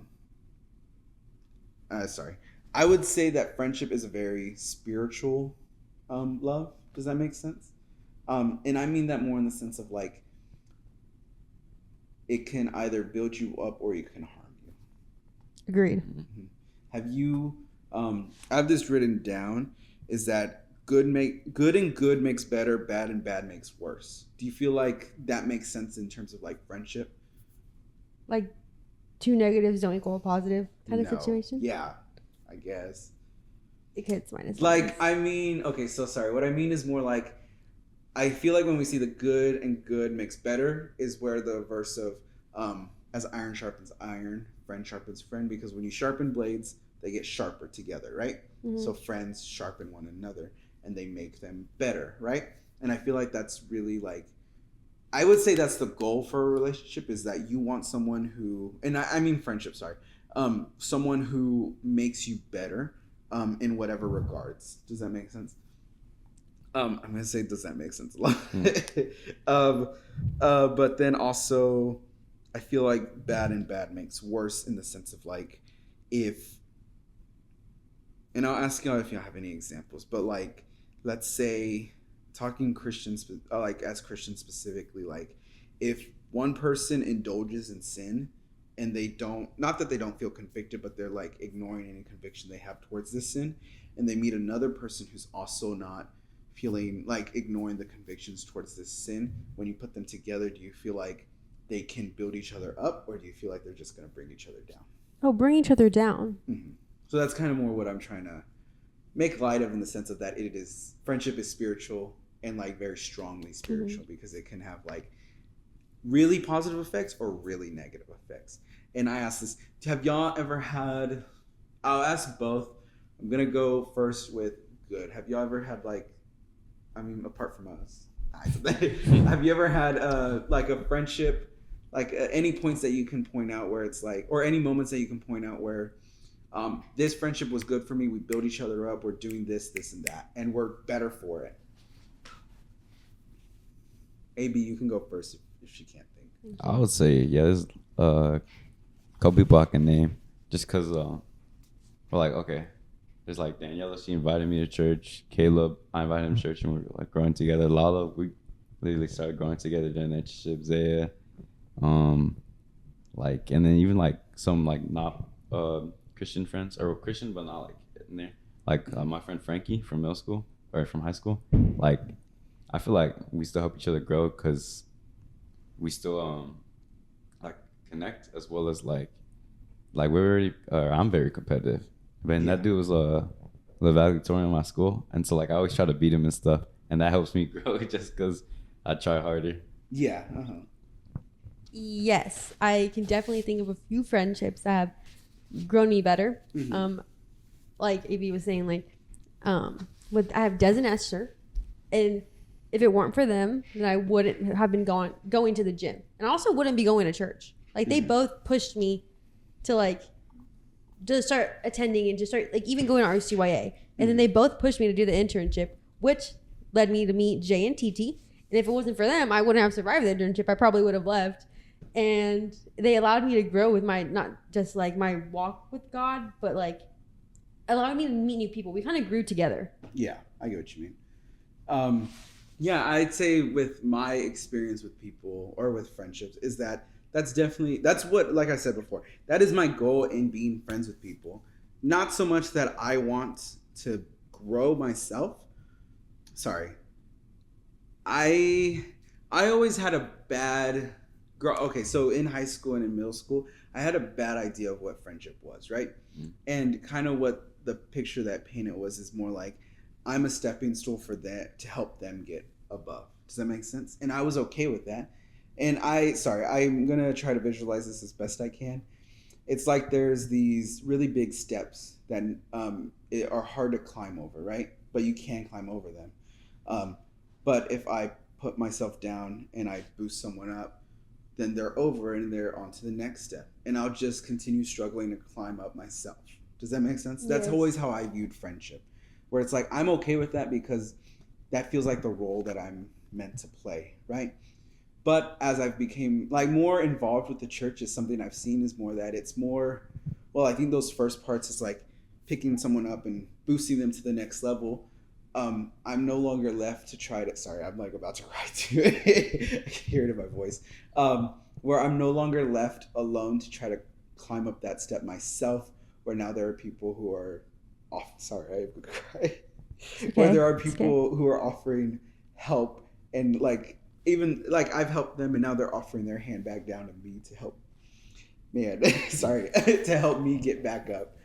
would say that friendship is a very spiritual love. Does that make sense? And I mean that more in the sense of like, it can either build you up or it can harm you. Agreed. Have you, I have this written down, is that good and good makes better, bad and bad makes worse. Do you feel like that makes sense in terms of like friendship? Like, two negatives don't equal a positive kind of situation? Yeah, I guess. It's minus. Like, I mean, okay, so sorry. What I mean is more like, I feel like when we see the good and good mix better is where the verse of as iron sharpens iron, friend sharpens friend, because when you sharpen blades, they get sharper together, right? Mm-hmm. So friends sharpen one another and they make them better, right? And I feel like that's really like, I would say that's the goal for a relationship, is that you want someone who, and I mean friendship, sorry, someone who makes you better in whatever regards. Does that make sense? I'm gonna say, does that make sense a lot? But then also, I feel like bad and bad makes worse, in the sense of like, if, and I'll ask y'all if y'all have any examples, but like, let's say, talking Christians, like as Christians specifically, like if one person indulges in sin and they don't, not that they don't feel convicted, but they're like ignoring any conviction they have towards this sin, and they meet another person who's also not feeling like ignoring the convictions towards this sin, when you put them together, do you feel like they can build each other up, or do you feel like they're just going to bring each other down? Oh, bring each other down. Mm-hmm. So that's kind of more what I'm trying to make light of, in the sense of that it is, friendship is spiritual, and like very strongly spiritual, because it can have like really positive effects or really negative effects. And I ask this, have y'all ever had, I'll ask both. I'm going to go first with good. Have y'all ever had like, I mean, apart from us, have you ever had like a friendship, like any points that you can point out where it's like, or any moments that you can point out where this friendship was good for me, we build each other up, we're doing this, this, and that, and we're better for it? AB, you can go first if she can't think. I would say, yeah, there's a couple people I can name, just because we're like, okay, there's like Daniela, she invited me to church. Caleb, I invited him to church, and we were like growing together. Lala, we literally started growing together during that trip. Zaya, like, and then even like some like not Christian friends, or Christian but not like in there, like my friend Frankie from middle school or from high school. Like, I feel like we still help each other grow, because we still like connect, as well as like we're already, I'm very competitive, but that dude was the valedictorian in my school, and so like I always try to beat him and stuff, and that helps me grow just because I try harder. Yeah. Yes, I can definitely think of a few friendships that have grown me better. Mm-hmm. Like AB was saying, like I have Des and Esther, and if it weren't for them, then I wouldn't have been going to the gym, and I also wouldn't be going to church. Like, they both pushed me to like to start attending and to start like even going to RCYA, and then they both pushed me to do the internship, which led me to meet Jay and TT. And if it wasn't for them, I wouldn't have survived the internship. I probably would have left. And they allowed me to grow with my, not just like my walk with God, but like allowed me to meet new people. We kind of grew together. Yeah, I get what you mean. Yeah, I'd say with my experience with people or with friendships is that that's what, like I said before, that is my goal in being friends with people. Not so much that I want to grow myself. Sorry. I always had a bad, okay, so in high school and in middle school, I had a bad idea of what friendship was, right? Mm-hmm. And kind of what the picture that painted was is more like, I'm a stepping stool for that to help them get above. Does that make sense? And I was okay with that. And I'm going to try to visualize this as best I can. It's like there's these really big steps that are hard to climb over, right? But you can climb over them. But if I put myself down and I boost someone up, then they're over and they're on to the next step. And I'll just continue struggling to climb up myself. Does that make sense? Yes. That's always how I viewed friendship. Where it's like, I'm okay with that because that feels like the role that I'm meant to play, right? But as I've became like more involved with the church, is something I've seen is more that it's more, well, I think those first parts is like picking someone up and boosting them to the next level. I'm no longer left to try to, sorry, I'm like about to cry too. I can hear it in my voice. Where I'm no longer left alone to try to climb up that step myself, where now there are people who are sorry, I would cry. Okay. Where there are people who are offering help, and like, even like I've helped them and now they're offering their hand back down to me to help, to help me get back up.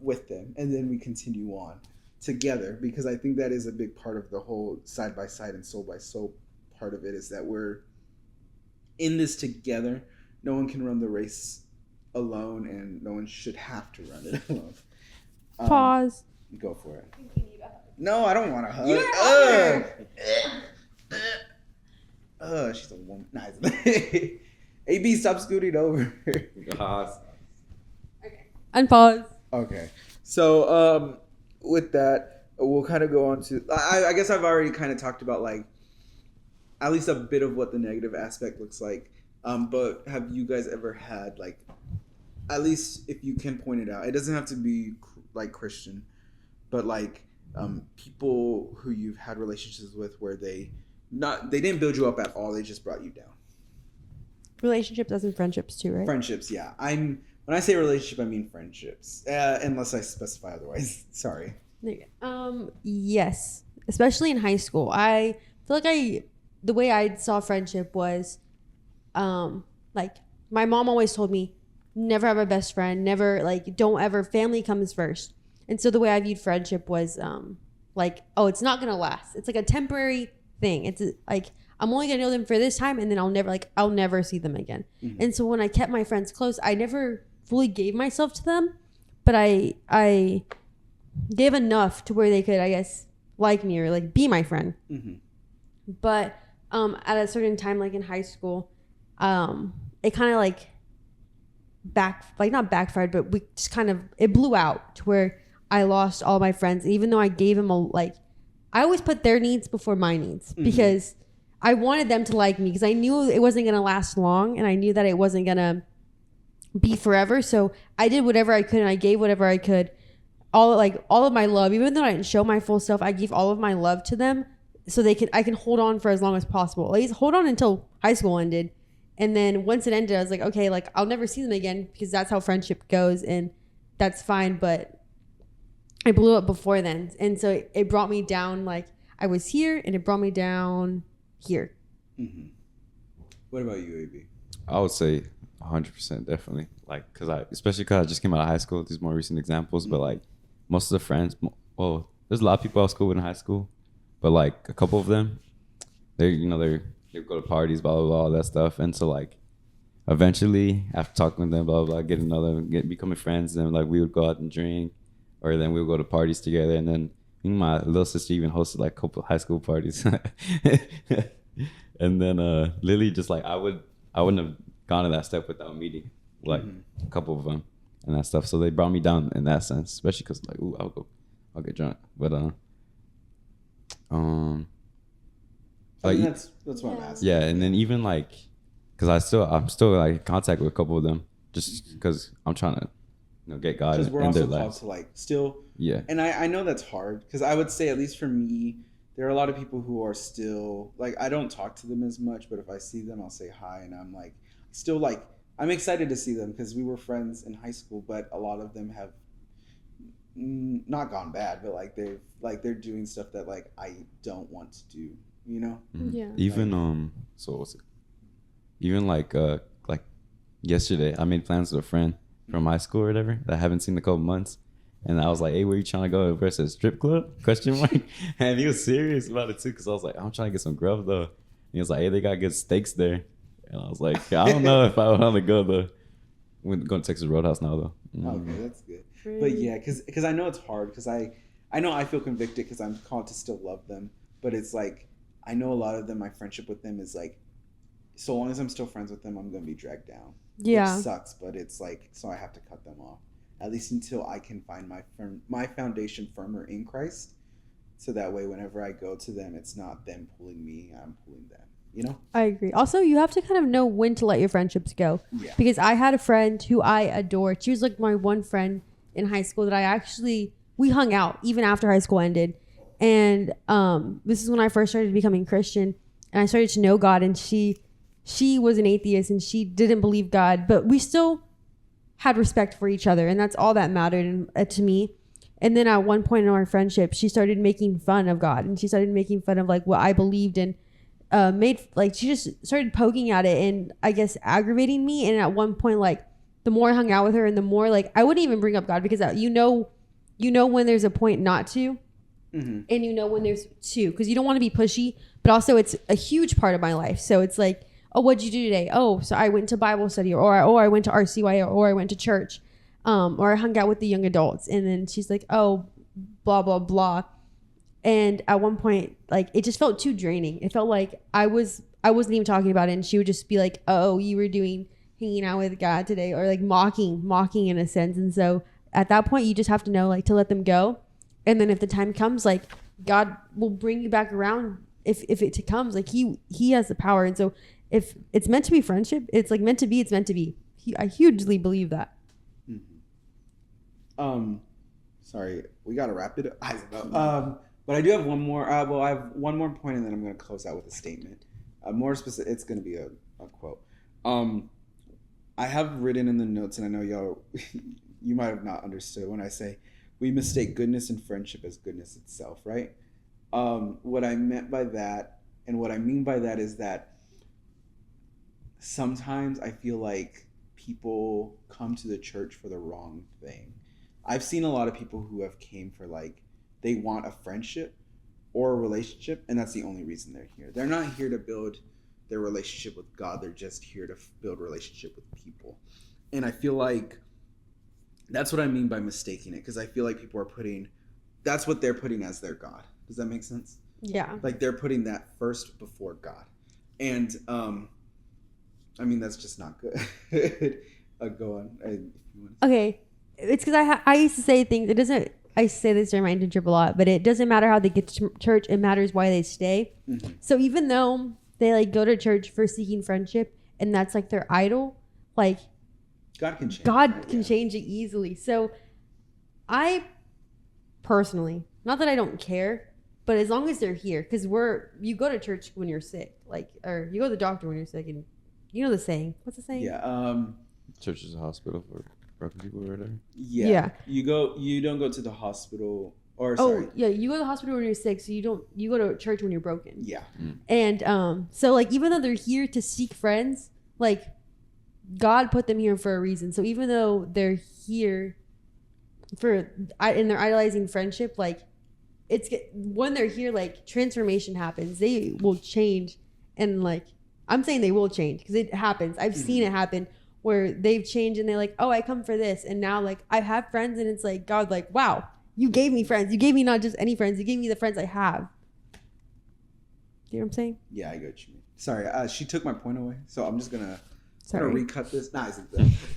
with them, and then we continue on together, because I think that is a big part of the whole side by side and soul by soul part of it, is that we're in this together. No one can run the race alone, and no one should have to run it alone. Pause. Go for it. No, I don't want a hug. You don't She's a woman. Nice. AB, stop scooting over. Unpause. Okay. So, with that, we'll kind of go on to. I guess I've already kind of talked about, like, at least a bit of what the negative aspect looks like. But have you guys ever had, like, at least if you can point it out, it doesn't have to be like Christian, but like people who you've had relationships with where they didn't build you up at all, they just brought you down. Relationships as in friendships too, right? Friendships, yeah. When I say relationship, I mean friendships, unless I specify otherwise. Sorry. Yes, especially in high school. I feel like the way I saw friendship was, like my mom always told me, never have a best friend, never, like, don't ever, family comes first. And so the way I viewed friendship was like, oh, it's not gonna last. It's like a temporary thing. It's like, I'm only gonna know them for this time, and then I'll never see them again. Mm-hmm. And so when I kept my friends close, I never fully gave myself to them, but I gave enough to where they could, I guess, like me or like be my friend. Mm-hmm. But at a certain time, like in high school, it kind of like not backfired, but we just kind of, it blew out to where I lost all my friends. And even though I gave them I always put their needs before my needs, mm-hmm. because I wanted them to like me, because I knew it wasn't going to last long, and I knew that it wasn't going to be forever. So I did whatever I could, and I gave whatever I could, all of my love. Even though I didn't show my full self, I gave all of my love to them, so I can hold on for as long as possible. At least hold on until high school ended. And then once it ended, I was like, okay, like, I'll never see them again, because that's how friendship goes, and that's fine. But I blew up before then. And so it brought me down. Like, I was here, and it brought me down here. Mm-hmm. What about you, AB? I would say 100% definitely. Like, especially because I just came out of high school. These more recent examples. Mm-hmm. But, like, most of the friends, well, there's a lot of people I was cool with in high school. But, like, a couple of them, they go to parties, blah, blah, blah, all that stuff. And so, like, eventually, after talking with them, blah, blah, blah, becoming friends, and, like, we would go out and drink, or then we would go to parties together. And then my little sister even hosted, like, a couple of high school parties. And then Lily just, like, I wouldn't have gone to that step without meeting, like, mm-hmm. a couple of them and that stuff. So they brought me down in that sense, especially because, like, ooh, I'll get drunk. But, like, that's what I'm asking. Yeah, and then even like, cause I'm still like in contact with a couple of them, just because I'm trying to, get God in their lives. Because we're also called to, like, still. Yeah. And I know that's hard, because I would say, at least for me, there are a lot of people who are still, like, I don't talk to them as much, but if I see them, I'll say hi, and I'm like, still, like, I'm excited to see them, because we were friends in high school, but a lot of them have not gone bad, but they're doing stuff that, like, I don't want to do. Mm-hmm. Yeah. Even even like yesterday, I made plans with a friend from high school or whatever that I haven't seen in a couple months, and I was like, "Hey, where you trying to go?" Versus strip club? ? And he was serious about it too, because I was like, "I'm trying to get some grub though." And he was like, "Hey, they got good steaks there," and I was like, "I don't know if I want to go though." We're going to Texas Roadhouse now though. Mm-hmm. Okay, that's good. But yeah, because I know it's hard, because I know I feel convicted because I'm called to still love them, but it's like, I know a lot of them, my friendship with them is like, so long as I'm still friends with them, I'm going to be dragged down. Yeah. It sucks, but it's like, so I have to cut them off. At least until I can find my foundation firmer in Christ. So that way, whenever I go to them, it's not them pulling me, I'm pulling them. I agree. Also, you have to kind of know when to let your friendships go. Yeah. Because I had a friend who I adored. She was like my one friend in high school that we hung out even after high school ended. And this is when I first started becoming Christian, and I started to know God, and she was an atheist, and she didn't believe God, but we still had respect for each other, and that's all that mattered to me. And then at one point in our friendship, she started making fun of God, and she started making fun of like what I believed, and she just started poking at it and I guess aggravating me. And at one point, like, the more I hung out with her, and the more like I wouldn't even bring up God, because you know when there's a point not to, and you know when there's to, because you don't want to be pushy, but also it's a huge part of my life. So it's like, oh, what'd you do today? Oh, so I went to Bible study, or I went to RCY, or I went to church, or I hung out with the young adults. And then she's like, oh, blah blah blah. And at one point, like, it just felt too draining. It felt like I wasn't even talking about it, and she would just be like, oh, you were hanging out with God today, or like mocking in a sense. And so at that point, you just have to know, like, to let them go. And then if the time comes, like, God will bring you back around if it comes. Like, he has the power. And so if it's meant to be friendship, it's like meant to be, it's meant to be. I hugely believe that. Sorry, we got to wrap it up. But I do have one more. I have one more point, and then I'm going to close out with a statement. More specific, it's going to be a quote. I have written in the notes, and I know y'all, you might have not understood when I say we mistake goodness and friendship as goodness itself, right? What I meant by that, and what I mean by that, is that sometimes I feel like people come to the church for the wrong thing. I've seen a lot of people who have came for, like, they want a friendship or a relationship, and that's the only reason they're here. They're not here to build their relationship with God. They're just here to build a relationship with people. And I feel like that's what I mean by mistaking it, because I feel like people are that's what they're putting as their God. Does that make sense? Yeah. Like, they're putting that first before God. And I mean, that's just not good. Go on. Okay. It's because I used to say things. I say this during my internship a lot, but it doesn't matter how they get to church. It matters why they stay. So even though they, like, go to church for seeking friendship, and that's like their idol, like, God can change. Change it easily. So I personally, not that I don't care, but as long as they're here, because you go to church when you're sick, like, or you go to the doctor when you're sick, and you know the saying. What's the saying? Yeah. Church is a hospital for broken people or whatever. Yeah. You don't go to the hospital, or sorry. Oh, yeah, you go to the hospital when you're sick, so you go to church when you're broken. Yeah. And so, like, even though they're here to seek friends, like, God put them here for a reason. So even though they're here and they're idolizing friendship, like, when they're here, like, transformation happens. They will change, and, like, I'm saying they will change because it happens. I've seen it happen where they've changed, and they're like, oh, I come for this, and now, like, I have friends, and it's like, God, like, wow, you gave me friends. You gave me not just any friends. You gave me the friends I have. You know what I'm saying? Yeah, I get what you mean. Sorry, she took my point away, so I'm just gonna recut this. Nice.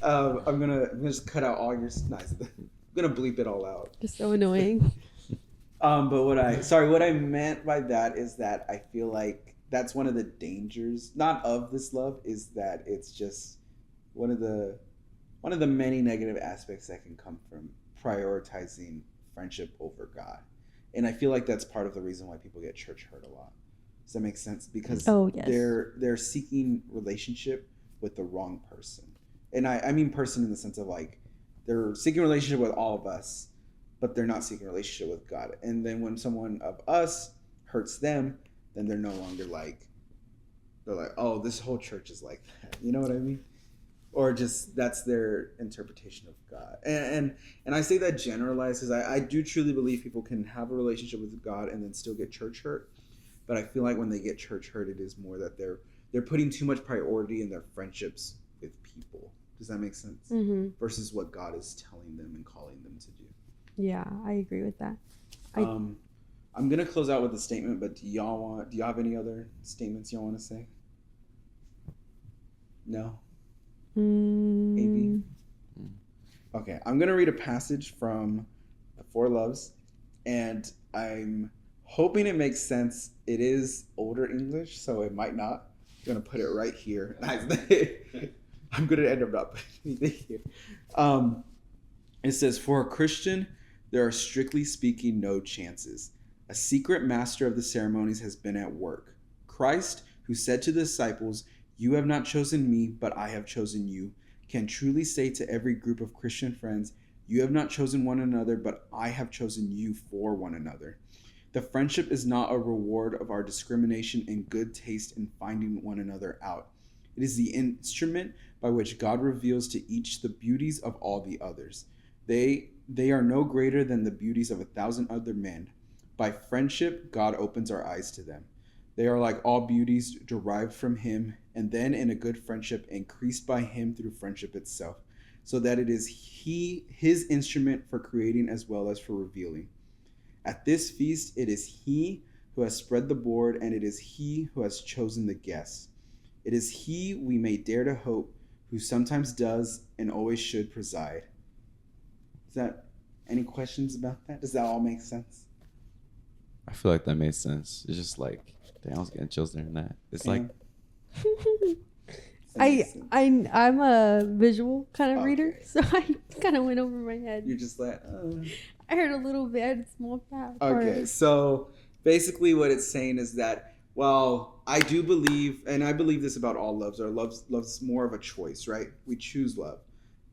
I'm gonna just cut out all your nice. I'm gonna bleep it all out. Just so annoying. But what I meant by that is that I feel like that's one of the dangers, not of this love, is that it's just one of the many negative aspects that can come from prioritizing friendship over God. And I feel like that's part of the reason why people get church hurt a lot. Does that make sense? Because they're seeking relationship with the wrong person. And I mean person in the sense of, like, they're seeking a relationship with all of us, but they're not seeking a relationship with God. And then when someone of us hurts them, then they're no longer like, oh, this whole church is like that. You know what I mean? Or just that's their interpretation of God. And I say that generalized because I do truly believe people can have a relationship with God and then still get church hurt. But I feel like when they get church hurt, it is more that they're putting too much priority in their friendships with people. Does that make sense? Mm-hmm. Versus what God is telling them and calling them to do. Yeah, I agree with that. I'm gonna close out with a statement, but do y'all have any other statements y'all want to say? No? AB? Okay, I'm gonna read a passage from the Four Loves, and I'm hoping it makes sense. It is older English, so it might not. I'm gonna put it right here. I'm gonna end up not putting it here. It says, for a Christian, there are strictly speaking no chances. A secret master of the ceremonies has been at work. Christ, who said to the disciples, "You have not chosen me, but I have chosen you," can truly say to every group of Christian friends, "You have not chosen one another, but I have chosen you for one another." The friendship is not a reward of our discrimination and good taste in finding one another out. It is the instrument by which God reveals to each the beauties of all the others. They are no greater than the beauties of 1,000 other men. By friendship, God opens our eyes to them. They are like all beauties derived from him, and then in a good friendship increased by him through friendship itself, so that it is his instrument for creating as well as for revealing. At this feast, it is he who has spread the board, and it is he who has chosen the guests. It is he we may dare to hope, who sometimes does and always should preside. Is that any questions about that? Does that all make sense? I feel like that made sense. It's just like, damn, I was getting chills during that. It's like, I'm a visual kind of Okay. reader, so I kind of went over my head. You're just like, I heard a little bit, I had a small part. Okay, so basically what it's saying is that, well, I do believe, and I believe this about all loves, our love's more of a choice, right? We choose love.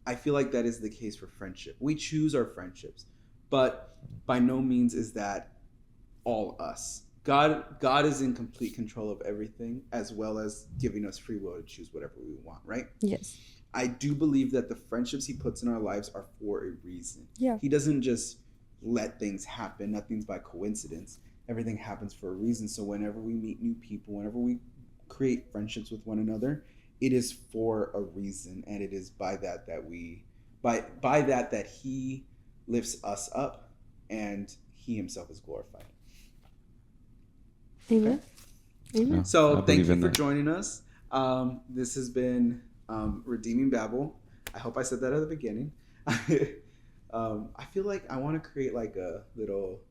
I feel like that is the case for friendship. We choose our friendships, but by no means is that all us. God is in complete control of everything, as well as giving us free will to choose whatever we want, right? Yes. I do believe that the friendships he puts in our lives are for a reason. Yeah. He doesn't just let things happen. Nothing's by coincidence. Everything happens for a reason. So whenever we meet new people, whenever we create friendships with one another, it is for a reason, and it is by that that he lifts us up and he himself is glorified. Amen. Amen. Yeah. So I thank believe you in for that. joining us. This has been Redeeming Babble. I hope I said that at the beginning. I feel like I want to create like a little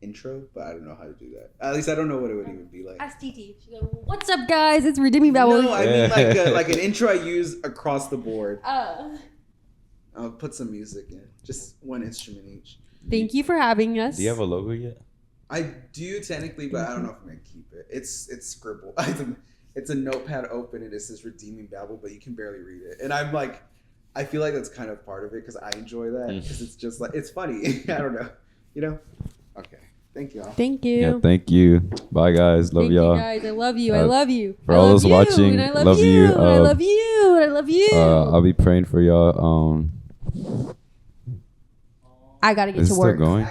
intro, but I don't know how to do that. At least I don't know what it would even be like. Ask Titi. She goes, "What's up, guys? It's Redeeming Babble." No, I mean like an intro I use across the board. Oh. I'll put some music in, just one instrument each. Thank you for having us. do you have a logo yet? I do technically, but I don't know if I'm gonna keep it. It's scribbled. It's a notepad open and it says Redeeming Babble, but you can barely read it. And I'm like, I feel like that's kind of part of it because I enjoy that because it's just like it's funny. I don't know, you know. Okay, thank y'all. Thank you. Yeah, thank you. Bye, guys. Love Thank y'all. you guys. I love you. I love you. For I all love those you, watching, and I love, love you. you, And I love you. And I love you. I'll be praying for y'all. I gotta get Is to it work. still going?